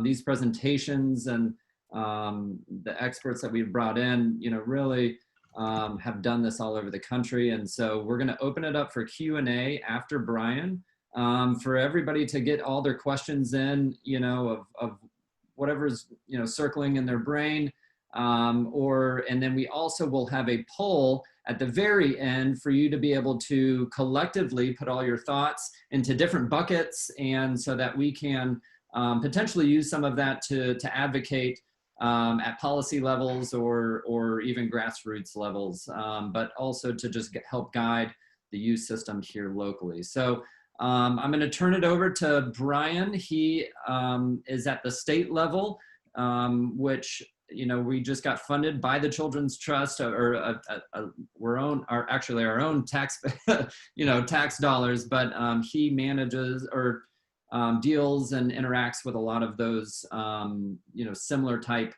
these presentations and the experts that we've brought in, really have done this all over the country. And so we're going to open it up for Q&A after Brian. For everybody to get all their questions in, of whatever's, circling in their brain, and then we also will have a poll at the very end for you to be able to collectively put all your thoughts into different buckets, and so that we can potentially use some of that to advocate at policy levels or even grassroots levels, but also to just help guide the youth system here locally. So I'm going to turn it over to Brian. He is at the state level, which, we just got funded by the Children's Trust, or our own tax, tax dollars, but he manages or deals and interacts with a lot of those, similar type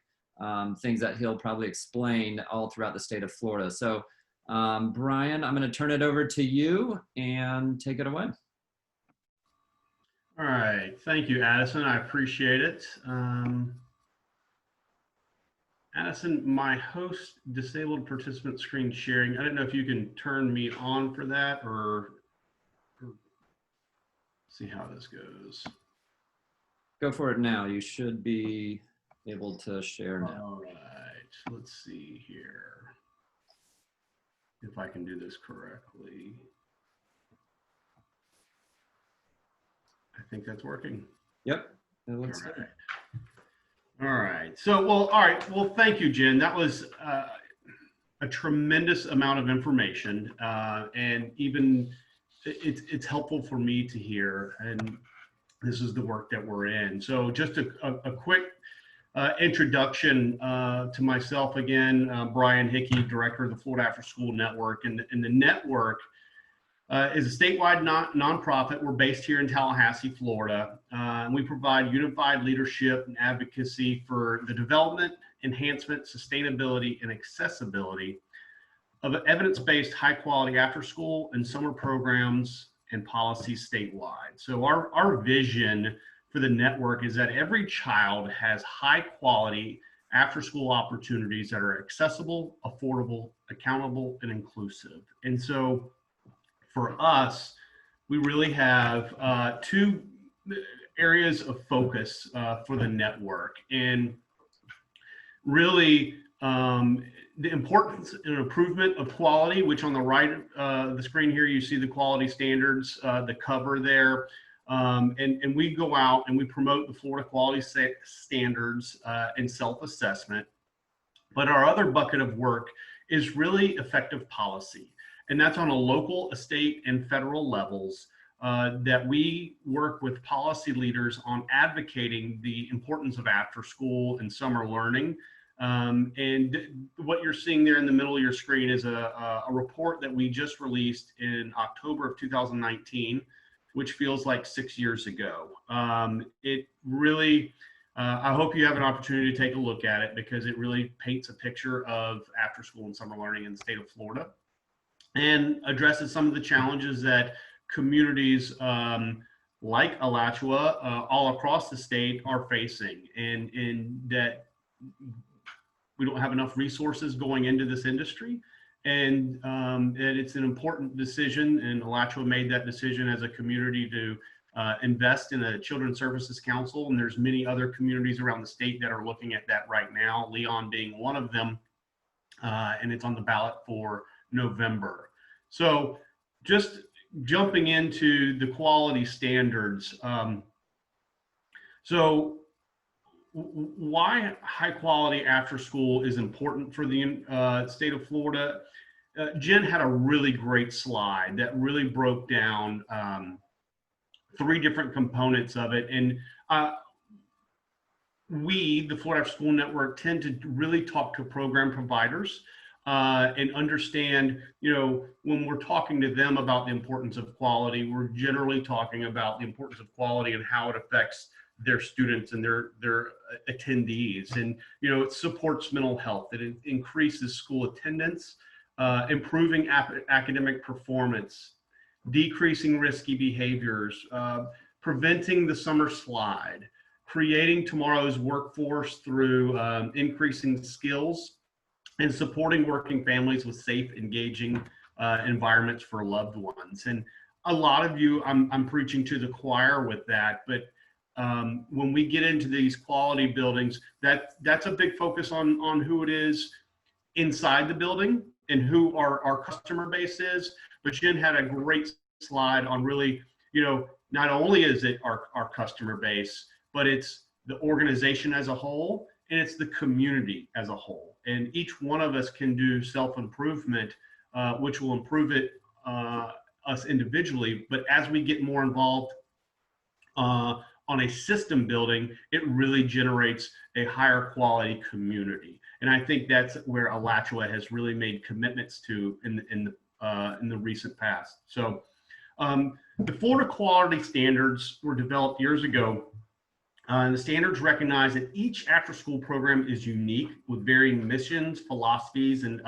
things that he'll probably explain all throughout the state of Florida. So Brian, I'm going to turn it over to you and take it away. All right, thank you, Addison. I appreciate it. Addison, my host disabled participant screen sharing. I don't know if you can turn me on for that or see how this goes. Go for it now. You should be able to share now. All right, let's see here if I can do this correctly. I think that's working. Yep, it looks good. All right. So, all right. Well, thank you, Jen. That was a tremendous amount of information, and even it's helpful for me to hear. And this is the work that we're in. So, just a quick introduction to myself again. Brian Hickey, director of the Florida After School Network, and the network is a statewide nonprofit. We're based here in Tallahassee, Florida. And we provide unified leadership and advocacy for the development, enhancement, sustainability, and accessibility of evidence-based, high-quality after-school and summer programs and policies statewide. So our vision for the network is that every child has high-quality after-school opportunities that are accessible, affordable, accountable, and inclusive. And so for us, we really have 2 areas of focus for the network, and really the importance and improvement of quality, which on the right of the screen here, you see the quality standards, the cover there, and we go out and we promote the Florida quality standards and self-assessment. But our other bucket of work is really effective policy. And that's on a local, state, and federal levels that we work with policy leaders on advocating the importance of after school and summer learning. And what you're seeing there in the middle of your screen is a report that we just released in October of 2019, which feels like 6 years ago. It really, I hope you have an opportunity to take a look at it, because it really paints a picture of after school and summer learning in the state of Florida. and addresses some of the challenges that communities like Alachua all across the state are facing, and that we don't have enough resources going into this industry. And it's an important decision, and Alachua made that decision as a community to invest in a Children's Services Council, and there's many other communities around the state that are looking at that right now, Leon being one of them, and it's on the ballot for November. So just jumping into the quality standards. So why high quality after school is important for the state of Florida. Jen had a really great slide that really broke down 3 different components of it. And we, the Florida After School Network, tend to really talk to program providers and understand, when we're talking to them about the importance of quality, we're generally talking about the importance of quality and how it affects their students and their attendees. And, it supports mental health, it increases school attendance, improving academic performance, decreasing risky behaviors, preventing the summer slide, creating tomorrow's workforce through increasing skills, and supporting working families with safe, engaging environments for loved ones. And a lot of you, I'm preaching to the choir with that, but when we get into these quality buildings, that's a big focus on who it is inside the building and who our customer base is. But Jen had a great slide on really, not only is it our customer base, but it's the organization as a whole, and it's the community as a whole. And each one of us can do self-improvement, which will improve us individually. But as we get more involved on a system building, it really generates a higher quality community. And I think that's where Alachua has really made commitments to in the recent past. So the Florida quality standards were developed years ago. And the standards recognize that each after-school program is unique with varying missions, philosophies, and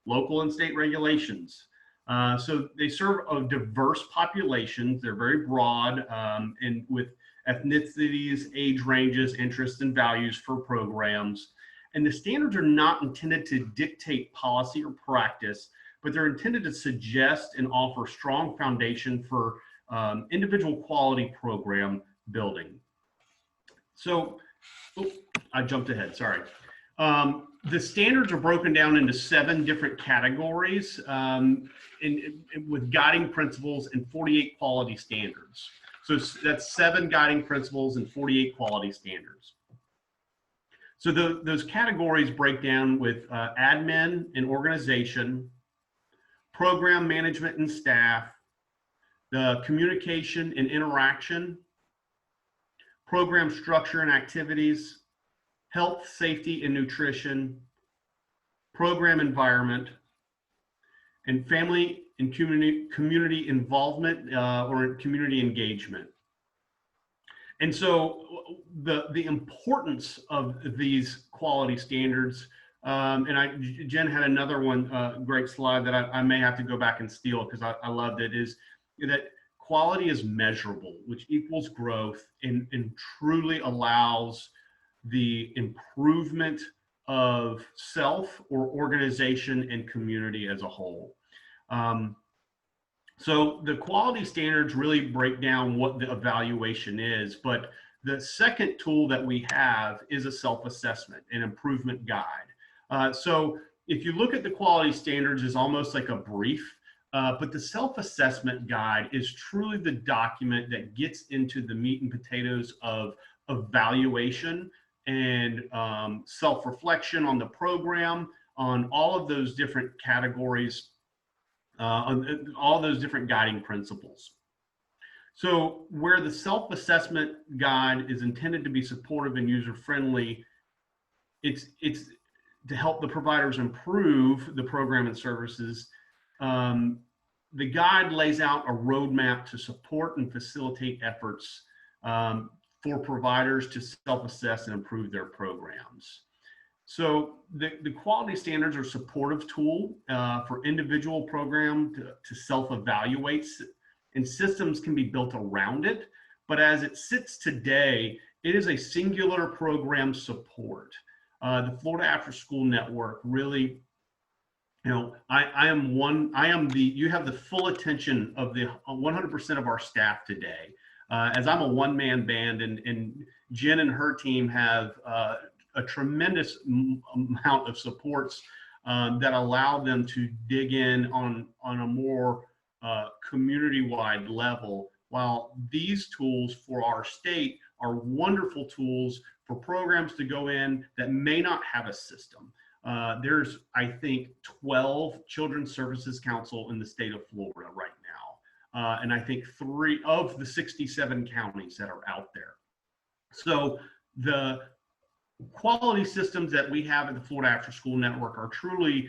local and state regulations. So they serve a diverse populations. They're very broad and with ethnicities, age ranges, interests, and values for programs. And the standards are not intended to dictate policy or practice, but they're intended to suggest and offer strong foundation for individual quality program building. So, I jumped ahead, sorry. The standards are broken down into 7 different categories with guiding principles and 48 quality standards. So that's 7 guiding principles and 48 quality standards. So those categories break down with admin and organization, program management and staff, the communication and interaction, program structure and activities, health, safety, and nutrition, program environment, and family and community involvement or community engagement. And so the importance of these quality standards, and Jen had another one, great slide that I may have to go back and steal because I loved it, is that quality is measurable, which equals growth and truly allows the improvement of self or organization and community as a whole. So the quality standards really break down what the evaluation is, but the second tool that we have is a self-assessment and improvement guide. So if you look at the quality standards as almost like a brief, but the self-assessment guide is truly the document that gets into the meat and potatoes of evaluation and self-reflection on the program, on all of those different categories, on all those different guiding principles. So where the self-assessment guide is intended to be supportive and user-friendly, it's to help the providers improve the program and services. The guide lays out a roadmap to support and facilitate efforts for providers to self-assess and improve their programs. So the quality standards are a supportive tool for individual program to self-evaluate, and systems can be built around it. But as it sits today, it is a singular program support. The Florida After School Network really, you have the full attention of the 100% of our staff today. As I'm a one-man band, and Jen and her team have a tremendous amount of supports that allow them to dig in on a more community-wide level, while these tools for our state are wonderful tools for programs to go in that may not have a system. There's, I think, 12 Children's Services Council in the state of Florida right now. And I think 3 of the 67 counties that are out there. So the quality systems that we have at the Florida After School Network are truly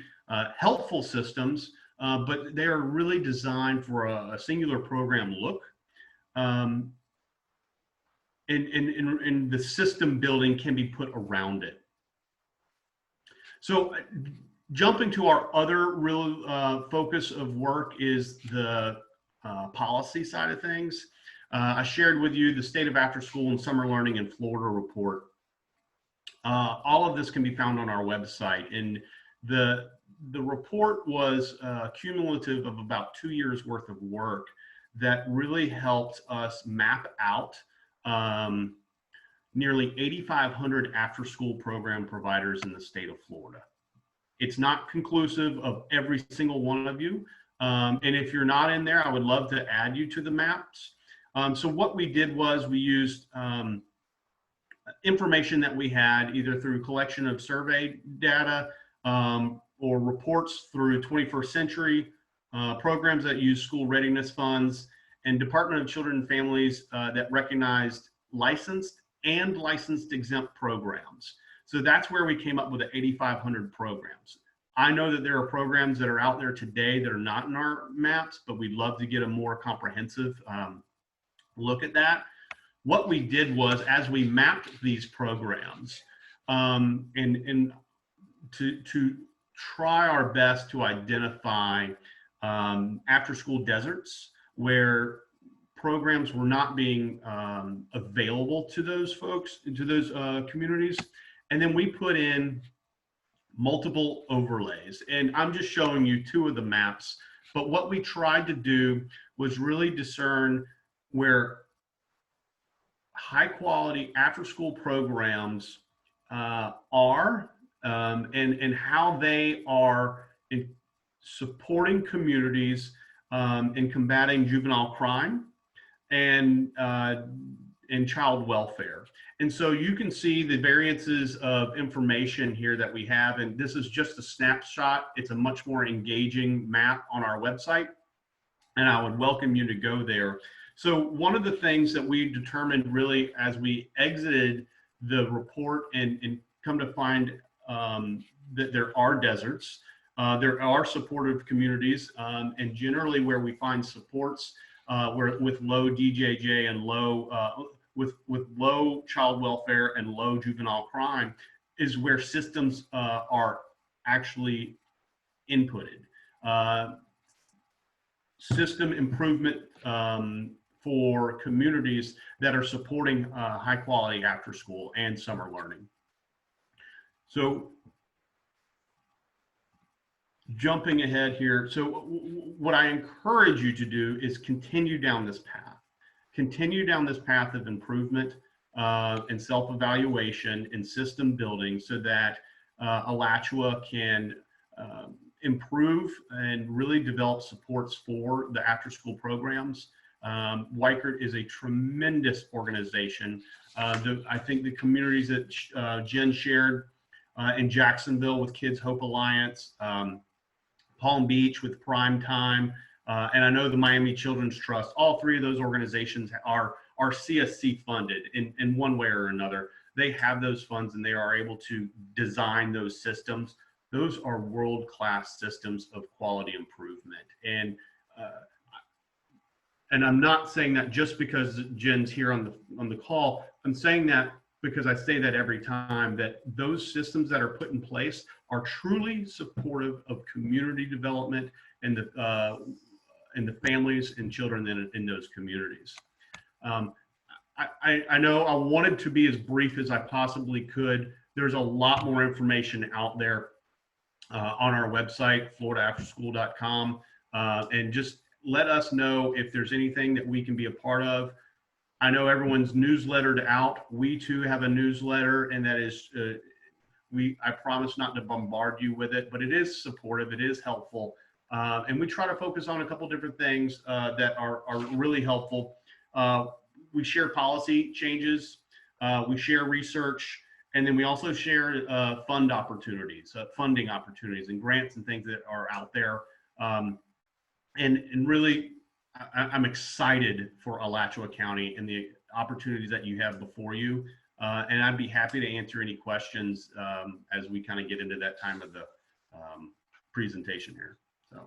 helpful systems, but they are really designed for a singular program look. And the system building can be put around it. So jumping to our other real focus of work is the policy side of things. I shared with you the State of After School and Summer Learning in Florida report. All of this can be found on our website, and the report was cumulative of about 2 years worth of work that really helped us map out nearly 8,500 after-school program providers in the state of Florida. It's not conclusive of every single one of you, and if you're not in there, I would love to add you to the maps. So what we did was we used information that we had either through collection of survey data or reports through 21st Century, programs that use school readiness funds, and Department of Children and Families that recognized licensed and licensed exempt programs. So that's where we came up with the 8,500 programs. I know that there are programs that are out there today that are not in our maps, but we'd love to get a more comprehensive look at that. What we did was, as we mapped these programs, and to try our best to identify after-school deserts where programs were not being available to those folks, to those communities, and then we put in multiple overlays. And I'm just showing you 2 of the maps, but what we tried to do was really discern where high quality after school programs are and how they are in supporting communities in combating juvenile crime and child welfare. And so you can see the variances of information here that we have, and this is just a snapshot. It's a much more engaging map on our website, and I would welcome you to go there. So one of the things that we determined really as we exited the report and come to find that there are deserts, there are supportive communities, and generally where we find supports where with low DJJ and low with low child welfare and low juvenile crime is where systems are actually inputted. System improvement for communities that are supporting high quality after school and summer learning. So jumping ahead here. So what I encourage you to do is continue down this path. Continue down this path of improvement and self-evaluation and system building so that Alachua can improve and really develop supports for the after-school programs. Weikart is a tremendous organization. I think the communities that Jen shared in Jacksonville with Kids Hope Alliance, Palm Beach with Prime Time, and I know the Miami Children's Trust, all 3 of those organizations are CSC funded in one way or another. They have those funds and they are able to design those systems. Those are world-class systems of quality improvement. And I'm not saying that just because Jen's here on the call. I'm saying that because I say that every time, that those systems that are put in place are truly supportive of community development and the families and children in those communities. I know I wanted to be as brief as I possibly could. There's a lot more information out there on our website, floridaafterschool.com, and just let us know if there's anything that we can be a part of. I know everyone's newslettered out. We too have a newsletter, and that is, I promise not to bombard you with it, but it is supportive, it is helpful. And we try to focus on a couple different things that are really helpful. We share policy changes, we share research, and then we also share funding opportunities and grants and things that are out there. And really, I'm excited for Alachua County and the opportunities that you have before you. And I'd be happy to answer any questions as we kind of get into that time of the presentation here. So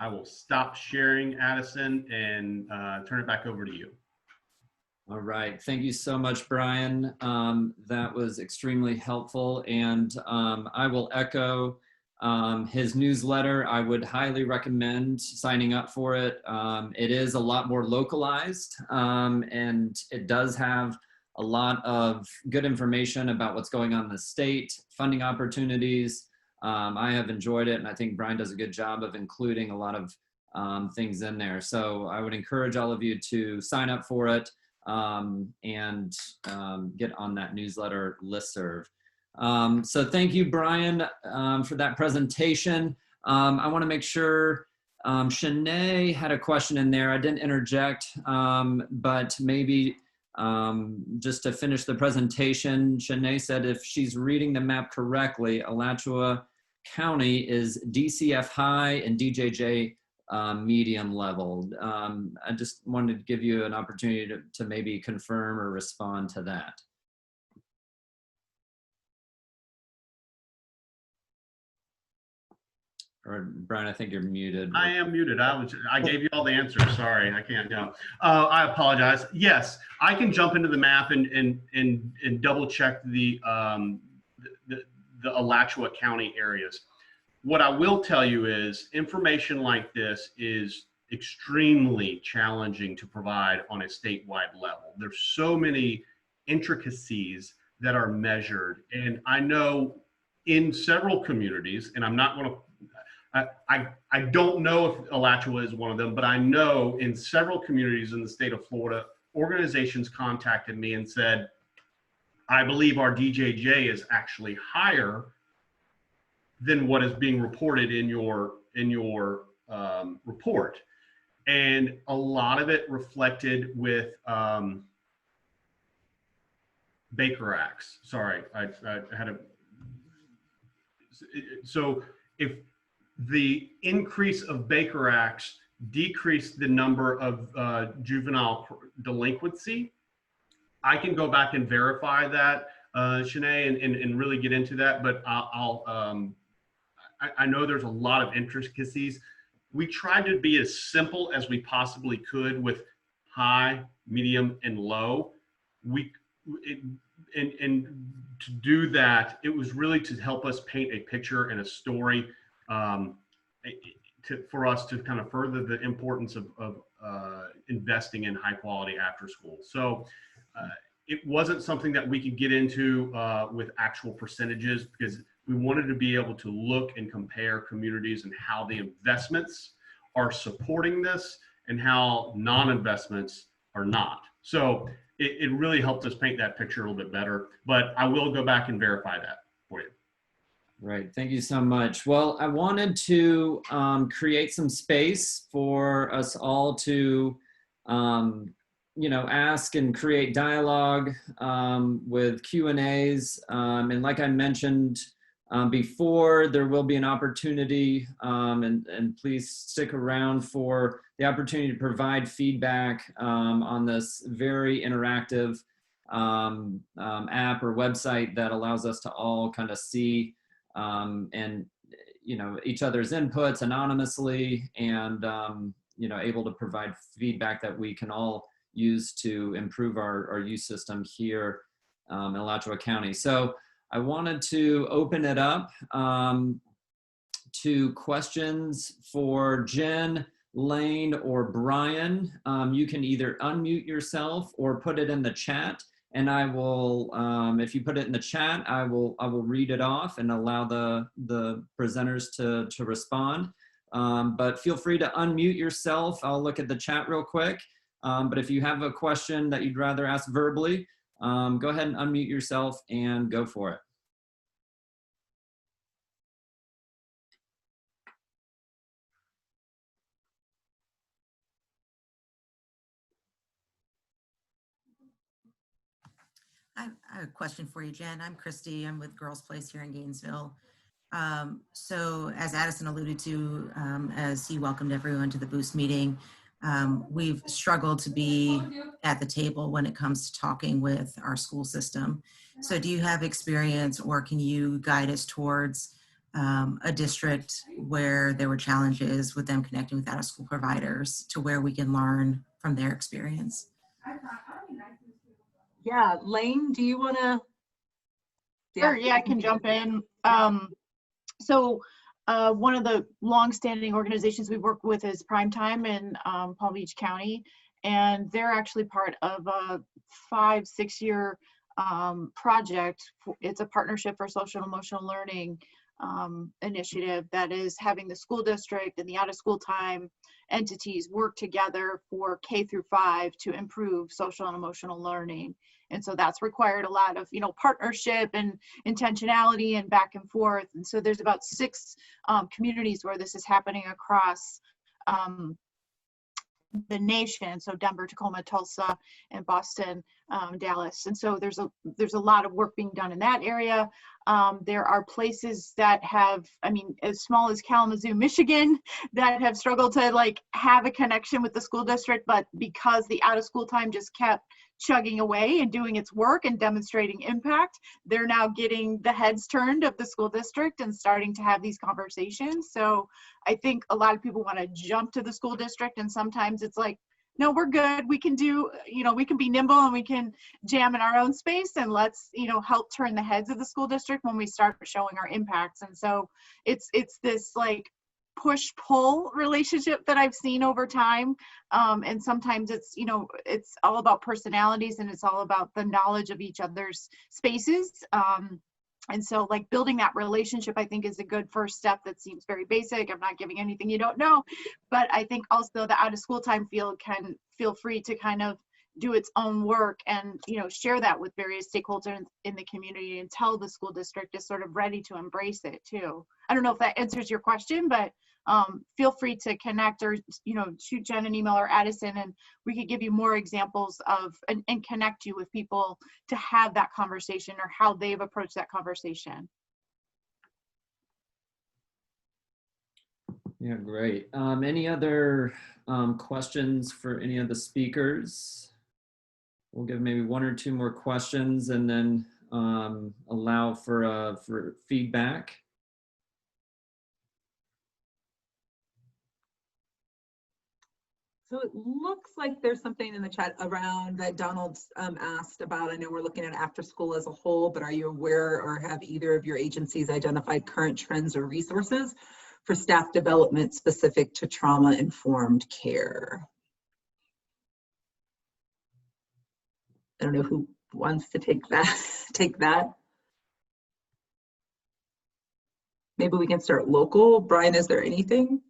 I will stop sharing, Addison, and turn it back over to you. All right. Thank you so much, Brian. That was extremely helpful. And I will echo his newsletter. I would highly recommend signing up for it. It is a lot more localized, and it does have a lot of good information about what's going on in the state, funding opportunities. I have enjoyed it, and I think Brian does a good job of including a lot of things in there. So I would encourage all of you to sign up for it and get on that newsletter listserv. So thank you, Brian, for that presentation. I want to make sure Shanae had a question in there. I didn't interject, but maybe just to finish the presentation, Shanae said if she's reading the map correctly, Alachua County is DCF high and DJJ medium level. I just wanted to give you an opportunity to maybe confirm or respond to that. Or Brian, I think you're muted. I am muted. I gave you all the answers. Sorry, I can't go. I apologize. Yes, I can jump into the map and double check the Alachua County areas. What I will tell you is information like this is extremely challenging to provide on a statewide level. There's so many intricacies that are measured, and I know in several communities, and I'm not going to I don't know if Alachua is one of them, but I know in several communities in the state of Florida, organizations contacted me and said, I believe our DJJ is actually higher than what is being reported in your report. And a lot of it reflected with Baker Acts. Sorry, I had a, so if the increase of Baker Acts decreased the number of juvenile delinquency, I can go back and verify that, Shanae, and really get into that, but I know there's a lot of intricacies. We tried to be as simple as we possibly could with high, medium, and low. And to do that, it was really to help us paint a picture and a story for us to kind of further the importance of investing in high quality after school. So it wasn't something that we could get into with actual percentages, because we wanted to be able to look and compare communities and how the investments are supporting this and how non-investments are not. So it really helped us paint that picture a little bit better, but I will go back and verify that for you. Right, thank you so much. Well, I wanted to create some space for us all to, ask and create dialogue with Q&As. And like I mentioned before, there will be an opportunity, and please stick around for the opportunity to provide feedback on this very interactive app or website that allows us to all kind of see and each other's inputs anonymously, and able to provide feedback that we can all use to improve our youth system here in Alachua County. So I wanted to open it up to questions for Jen, Lane, or Brian. You can either unmute yourself or put it in the chat, and I will, if you put it in the chat, I will read it off and allow the presenters to respond. But feel free to unmute yourself. I'll look at the chat real quick. But if you have a question that you'd rather ask verbally, go ahead and unmute yourself and go for it. I have a question for you, Jen. I'm Christy. I'm with Girls Place here in Gainesville. So as Addison alluded to, as he welcomed everyone to the Boost meeting, we've struggled to be at the table when it comes to talking with our school system. So do you have experience, or can you guide us towards a district where there were challenges with them connecting with out-of-school providers, to where we can learn from their experience? Yeah, Lane, do you want to? Sure, yeah, I can jump in. So one of the long-standing organizations we work with is Primetime in Palm Beach County, and they're actually part of a 5-6 year project. It's a partnership for social and emotional learning initiative that is having the school district and the out-of-school time entities work together for K through 5 to improve social and emotional learning. And so that's required a lot of, partnership and intentionality and back and forth. And so there's about 6 communities where this is happening across the nation. So Denver, Tacoma, Tulsa, and Boston, Dallas. And so there's a lot of work being done in that area. There are places that have, as small as Kalamazoo, Michigan, that have struggled to have a connection with the school district, but because the out of school time just kept chugging away and doing its work and demonstrating impact, they're now getting the heads turned of the school district and starting to have these conversations. So I think a lot of people want to jump to the school district, and sometimes it's like, no, we're good. We can do, we can be nimble and we can jam in our own space, and let's, help turn the heads of the school district when we start showing our impacts. And so it's this push-pull relationship that I've seen over time. And sometimes it's, it's all about personalities, and it's all about the knowledge of each other's spaces. And so building that relationship, I think, is a good first step. That seems very basic. I'm not giving anything you don't know, but I think also the out of school time field can feel free to kind of do its own work and, share that with various stakeholders in the community, and tell the school district is sort of ready to embrace it too. I don't know if that answers your question, but feel free to connect, or, shoot Jen an email or Addison, and we could give you more examples of, and connect you with people to have that conversation, or how they've approached that conversation. Yeah, great. Any other questions for any of the speakers? We'll give maybe 1 or 2 more questions, and then allow for feedback. So it looks like there's something in the chat around that Donald asked about. I know we're looking at after school as a whole, but are you aware, or have either of your agencies identified current trends or resources for staff development specific to trauma-informed care? I don't know who wants to take that. Maybe we can start local. Brian, is there anything?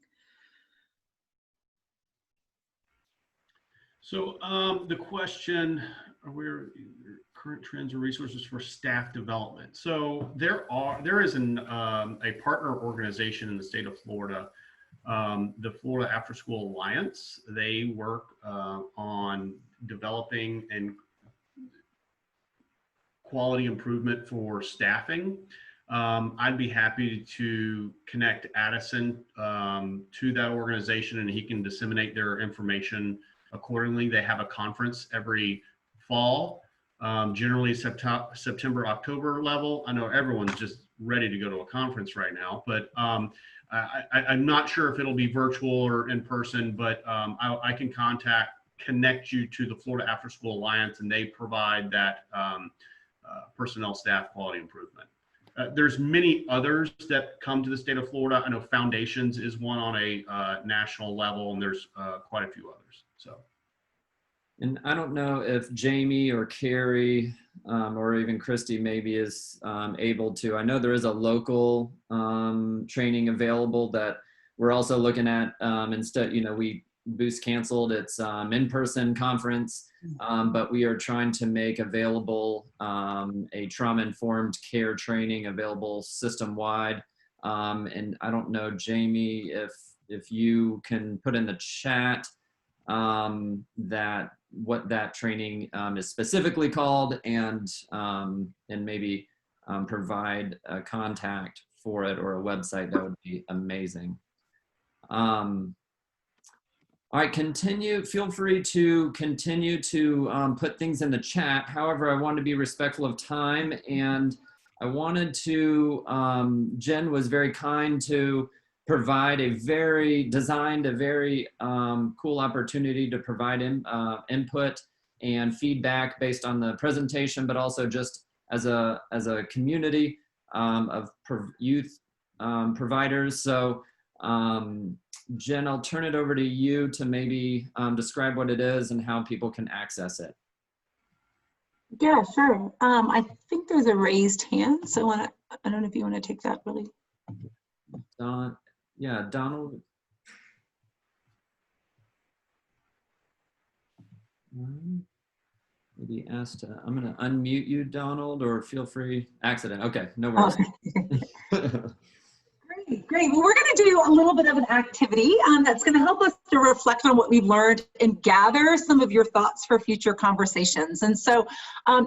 So the question, are current trends or resources for staff development? So there is a partner organization in the state of Florida, the Florida After School Alliance. They work on developing and quality improvement for staffing. I'd be happy to connect Addison to that organization, and he can disseminate their information accordingly. They have a conference every fall, generally September, October level. I know everyone's just ready to go to a conference right now, but I'm not sure if it'll be virtual or in person, but I can connect you to the Florida After School Alliance, and they provide that personnel, staff, quality improvement. There's many others that come to the state of Florida. I know Foundations is one on a national level, and there's quite a few others. So. And I don't know if Jamie or Carrie or even Christy maybe is able to. I know there is a local training available that we're also looking at. Instead, Boost canceled its in-person conference, but we are trying to make available a trauma-informed care training available system-wide. And I don't know, Jamie, if you can put in the chat what that training is specifically called, and maybe provide a contact for it or a website, that would be amazing. All right, feel free to continue to put things in the chat. However, I want to be respectful of time, and I wanted to, Jen was very kind to designed a very cool opportunity to provide input and feedback based on the presentation, but also just as a community of youth providers. So Jen, I'll turn it over to you to maybe describe what it is and how people can access it. Yeah, sure. I think there's a raised hand, so I don't know if you want to take that, really. Yeah, Donald. Maybe asked to, I'm going to unmute you, Donald, or feel free. Accident. Okay, no worries. Great. Well, we're going to do a little bit of an activity that's going to help us to reflect on what we've learned and gather some of your thoughts for future conversations. And so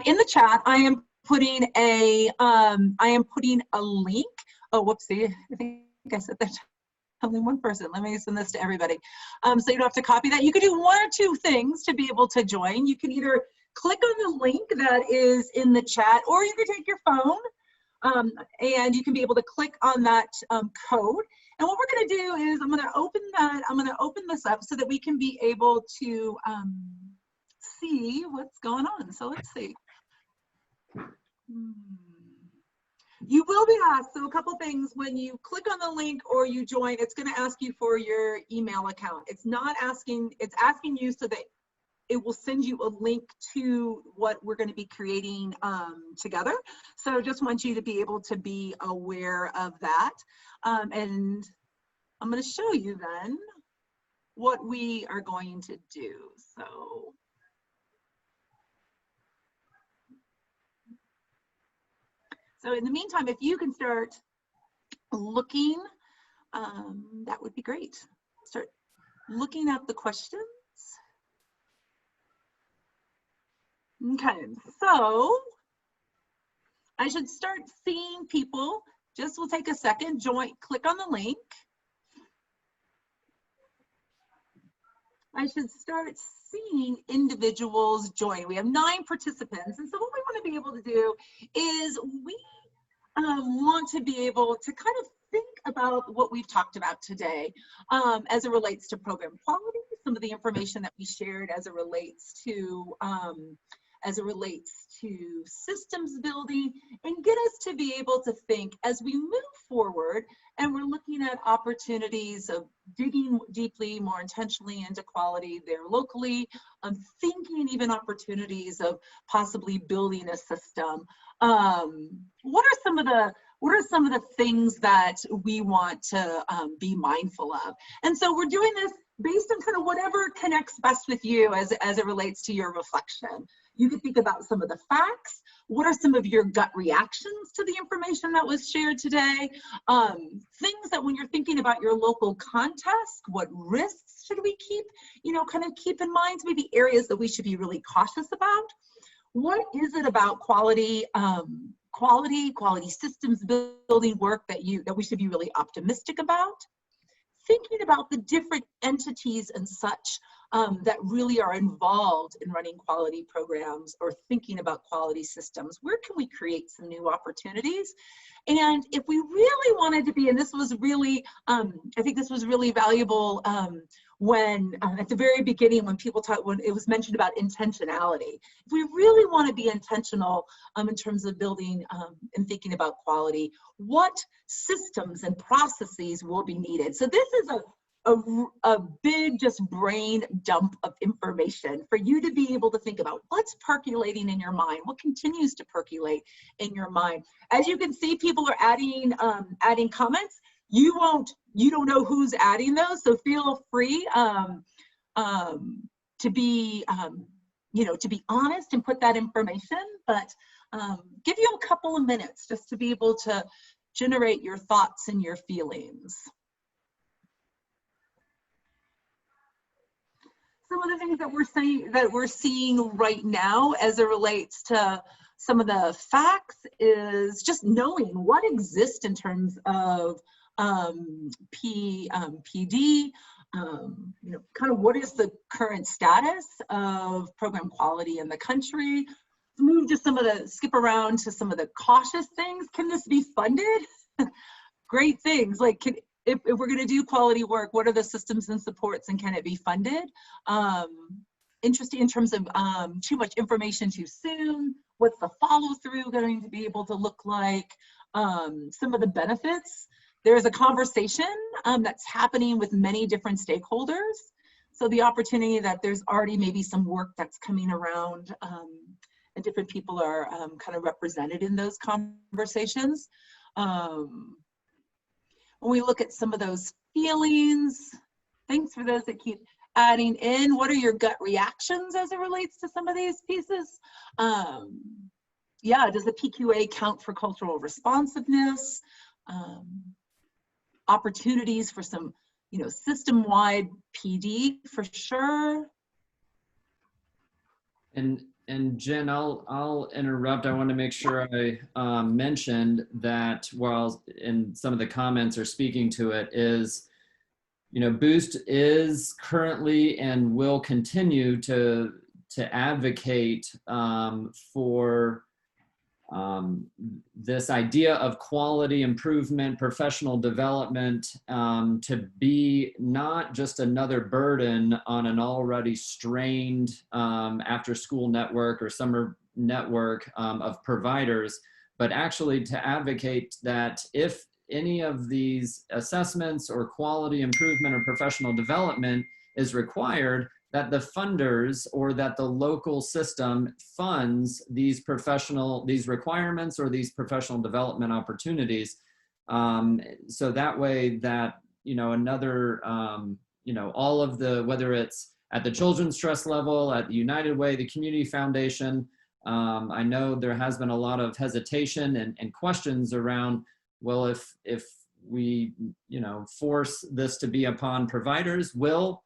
in the chat, I am putting a link. Oh, whoopsie. I think I said that. Only one person. Let me send this to everybody. So you don't have to copy that. You can do one or two things to be able to join. You can either click on the link that is in the chat, or you can take your phone and you can be able to click on that code. And what we're going to do is I'm going to open this up so that we can be able to see what's going on. So let's see. You will be asked, so a couple things, when you click on the link or you join, it's going to ask you for your email account. It's asking you so that it will send you a link to what we're going to be creating together. So just want you to be able to be aware of that. And I'm going to show you then what we are going to do. So in the meantime, if you can start looking, that would be great. Start looking at the questions. Okay, so I should start seeing people. Just will take a second, click on the link. I should start seeing individuals join. We have 9 participants, and so what we want to be able to do is we want to be able to kind of think about what we've talked about today as it relates to program quality, some of the information that we shared as it relates to systems building, and get us to be able to think as we move forward and we're looking at opportunities of digging deeply, more intentionally into quality there locally, thinking even opportunities of possibly building a system. What are some of the things that we want to be mindful of? And so we're doing this based on kind of whatever connects best with you as it relates to your reflection. You can think about some of the facts. What are some of your gut reactions to the information that was shared today? Things that when you're thinking about your local context, what risks should we keep in mind? Maybe areas that we should be really cautious about. What is it about quality systems building work that we should be really optimistic about? Thinking about the different entities and such that really are involved in running quality programs or thinking about quality systems. Where can we create some new opportunities? And if we really wanted to be, and this was really, I think this was really valuable when at the very beginning when people talked, when it was mentioned about intentionality. If we really want to be intentional in terms of building and thinking about quality, what systems and processes will be needed? So this is a big just brain dump of information for you to be able to think about what's percolating in your mind, what continues to percolate in your mind. As you can see, people are adding comments. You don't know who's adding those, so feel free to be to be honest and put that information, but give you a couple of minutes just to be able to generate your thoughts and your feelings. Some of the things that we're seeing right now as it relates to some of the facts is just knowing what exists in terms of PD, kind of what is the current status of program quality in the country. Move to skip around to some of the cautious things. Can this be funded? Great things like if we're going to do quality work, what are the systems and supports, and can it be funded? Interesting in terms of too much information too soon. What's the follow through going to be able to look like? Some of the benefits. There's a conversation that's happening with many different stakeholders. So the opportunity that there's already maybe some work that's coming around and different people are kind of represented in those conversations. When we look at some of those feelings, thanks for those that keep adding in. What are your gut reactions as it relates to some of these pieces? Yeah, does the PQA count for cultural responsiveness? Opportunities for some, system-wide PD for sure. And Jen, I'll interrupt. I want to make sure I mentioned that while in some of the comments are speaking to it is, Boost is currently and will continue to advocate for this idea of quality improvement, professional development, to be not just another burden on an already strained after school network or summer network of providers, but actually to advocate that if any of these assessments or quality improvement or professional development is required, that the funders or that the local system funds these requirements or these professional development opportunities. So that way that, all of the, whether it's at the Children's Trust level, at the United Way, the Community Foundation, I know there has been a lot of hesitation and questions around, well, if we, force this to be upon providers, will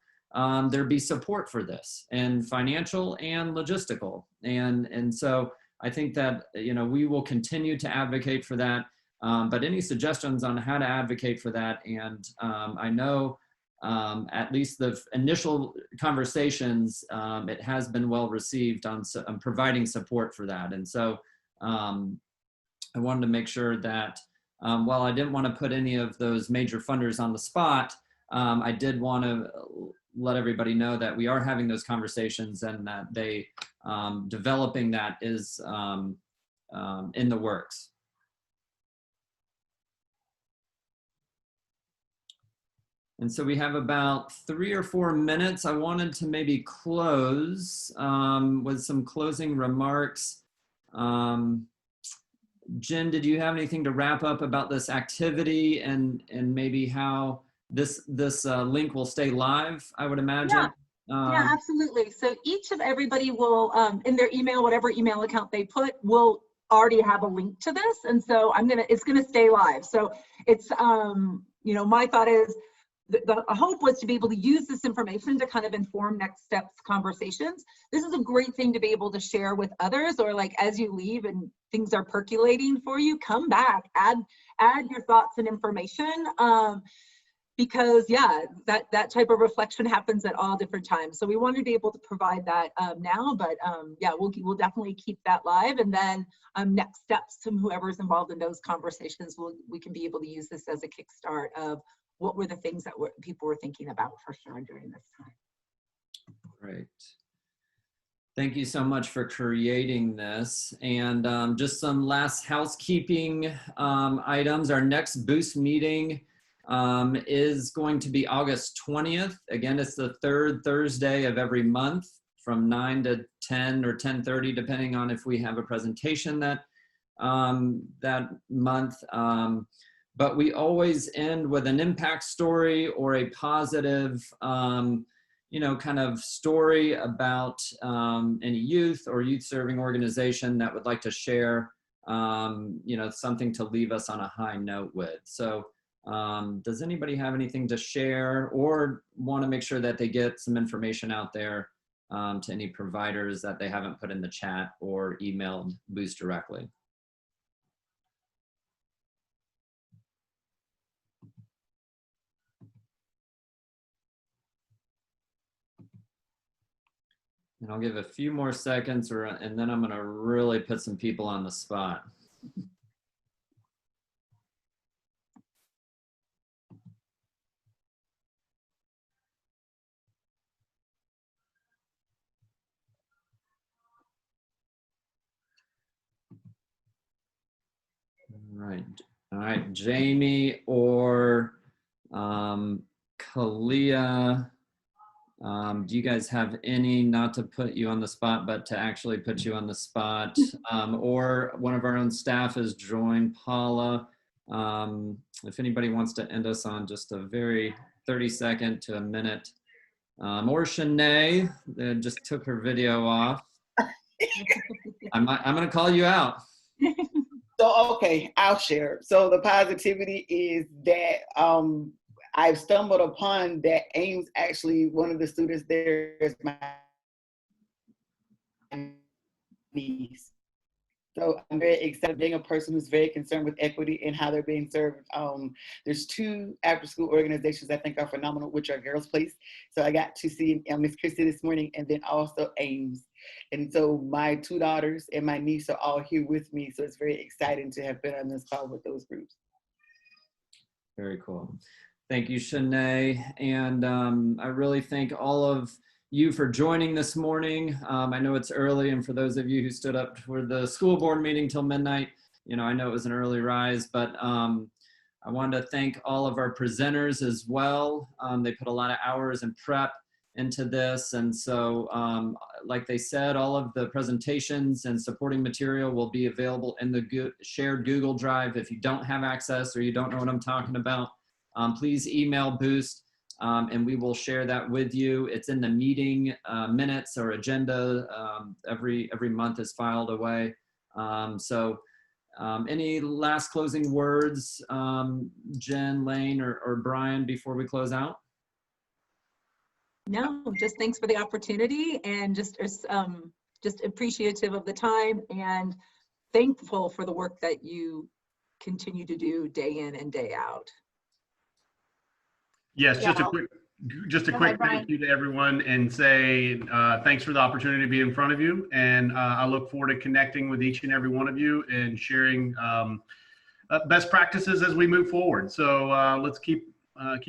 there be support for this, and financial and logistical. And so I think that, we will continue to advocate for that, but any suggestions on how to advocate for that. And I know at least the initial conversations, it has been well received on providing support for that. And so I wanted to make sure that while I didn't want to put any of those major funders on the spot, I did want to let everybody know that we are having those conversations and that they developing that is in the works. And so we have about 3 or 4 minutes. I wanted to maybe close with some closing remarks. Jen, did you have anything to wrap up about this activity and maybe how this link will stay live, I would imagine? Yeah, absolutely. So everybody will, in their email, whatever email account they put, will already have a link to this. And so it's gonna stay live. So it's, my thought is, the hope was to be able to use this information to kind of inform next steps conversations. This is a great thing to be able to share with others, or like as you leave and things are percolating for you, come back, add your thoughts and information. because yeah, that type of reflection happens at all different times. So we want to be able to provide that now, but yeah, we'll definitely keep that live. And then next steps to whoever's involved in those conversations, we can be able to use this as a kickstart of what were the things that people were thinking about for sure during this time. Great. Thank you so much for creating this. And just some last housekeeping items. Our next Boost meeting is going to be August 20th. Again, it's the third Thursday of every month from 9 to 10 or 10:30, depending on if we have a presentation that month. But we always end with an impact story or a positive kind of story about any youth or youth serving organization that would like to share, something to leave us on a high note with. So does anybody have anything to share or want to make sure that they get some information out there to any providers that they haven't put in the chat or emailed Boost directly? And I'll give a few more seconds and then I'm going to really put some people on the spot. All right, Jamie or Kalia. Do you guys have any, not to put you on the spot, but to actually put you on the spot, or one of our own staff has joined, Paula. If anybody wants to end us on just a very 30-second to a minute, or Shanae, that just took her video off. I'm going to call you out. So, okay, I'll share. So the positivity is that I've stumbled upon that Ames, actually, one of the students there is my niece. So I'm very excited being a person who's very concerned with equity and how they're being served. There's two after-school organizations I think are phenomenal, which are Girls Place. So I got to see Miss Christie this morning, and then also Ames. And so my two daughters and my niece are all here with me. So it's very exciting to have been on this call with those groups. Very cool. Thank you, Shanae. And I really thank all of you for joining this morning. I know it's early, and for those of you who stood up for the school board meeting till midnight, I know it was an early rise, but I wanted to thank all of our presenters as well. They put a lot of hours and prep into this. And so, like they said, all of the presentations and supporting material will be available in the shared Google Drive. If you don't have access or you don't know what I'm talking about, please email Boost and we will share that with you. It's in the meeting minutes or agenda. Every month is filed away. Any last closing words, Jen, Lane, or Brian, before we close out? No, just thanks for the opportunity, and just appreciative of the time and thankful for the work that you continue to do day in and day out. Yes, Yeah. just a quick thank you to everyone, and say thanks for the opportunity to be in front of you. And I look forward to connecting with each and every one of you and sharing best practices as we move forward. So let's keep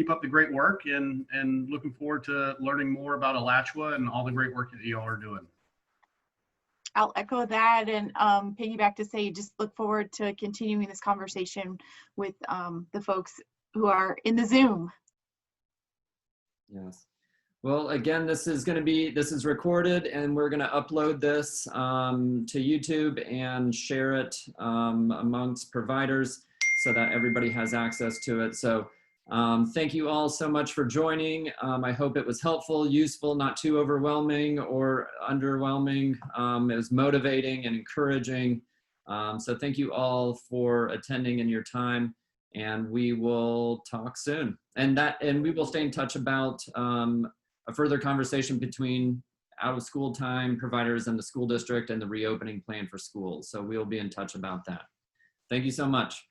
up the great work, and looking forward to learning more about Alachua and all the great work that you all are doing. I'll echo that and piggyback to say, just look forward to continuing this conversation with the folks who are in the Zoom. Yes. Well, again, this is recorded, and we're going to upload this to YouTube and share it amongst providers so that everybody has access to it. So thank you all so much for joining. I hope it was helpful, useful, not too overwhelming or underwhelming. It was motivating and encouraging. So thank you all for attending and your time, and we will talk soon. And we will stay in touch about a further conversation between out of school time providers and the school district and the reopening plan for schools. So we'll be in touch about that. Thank you so much.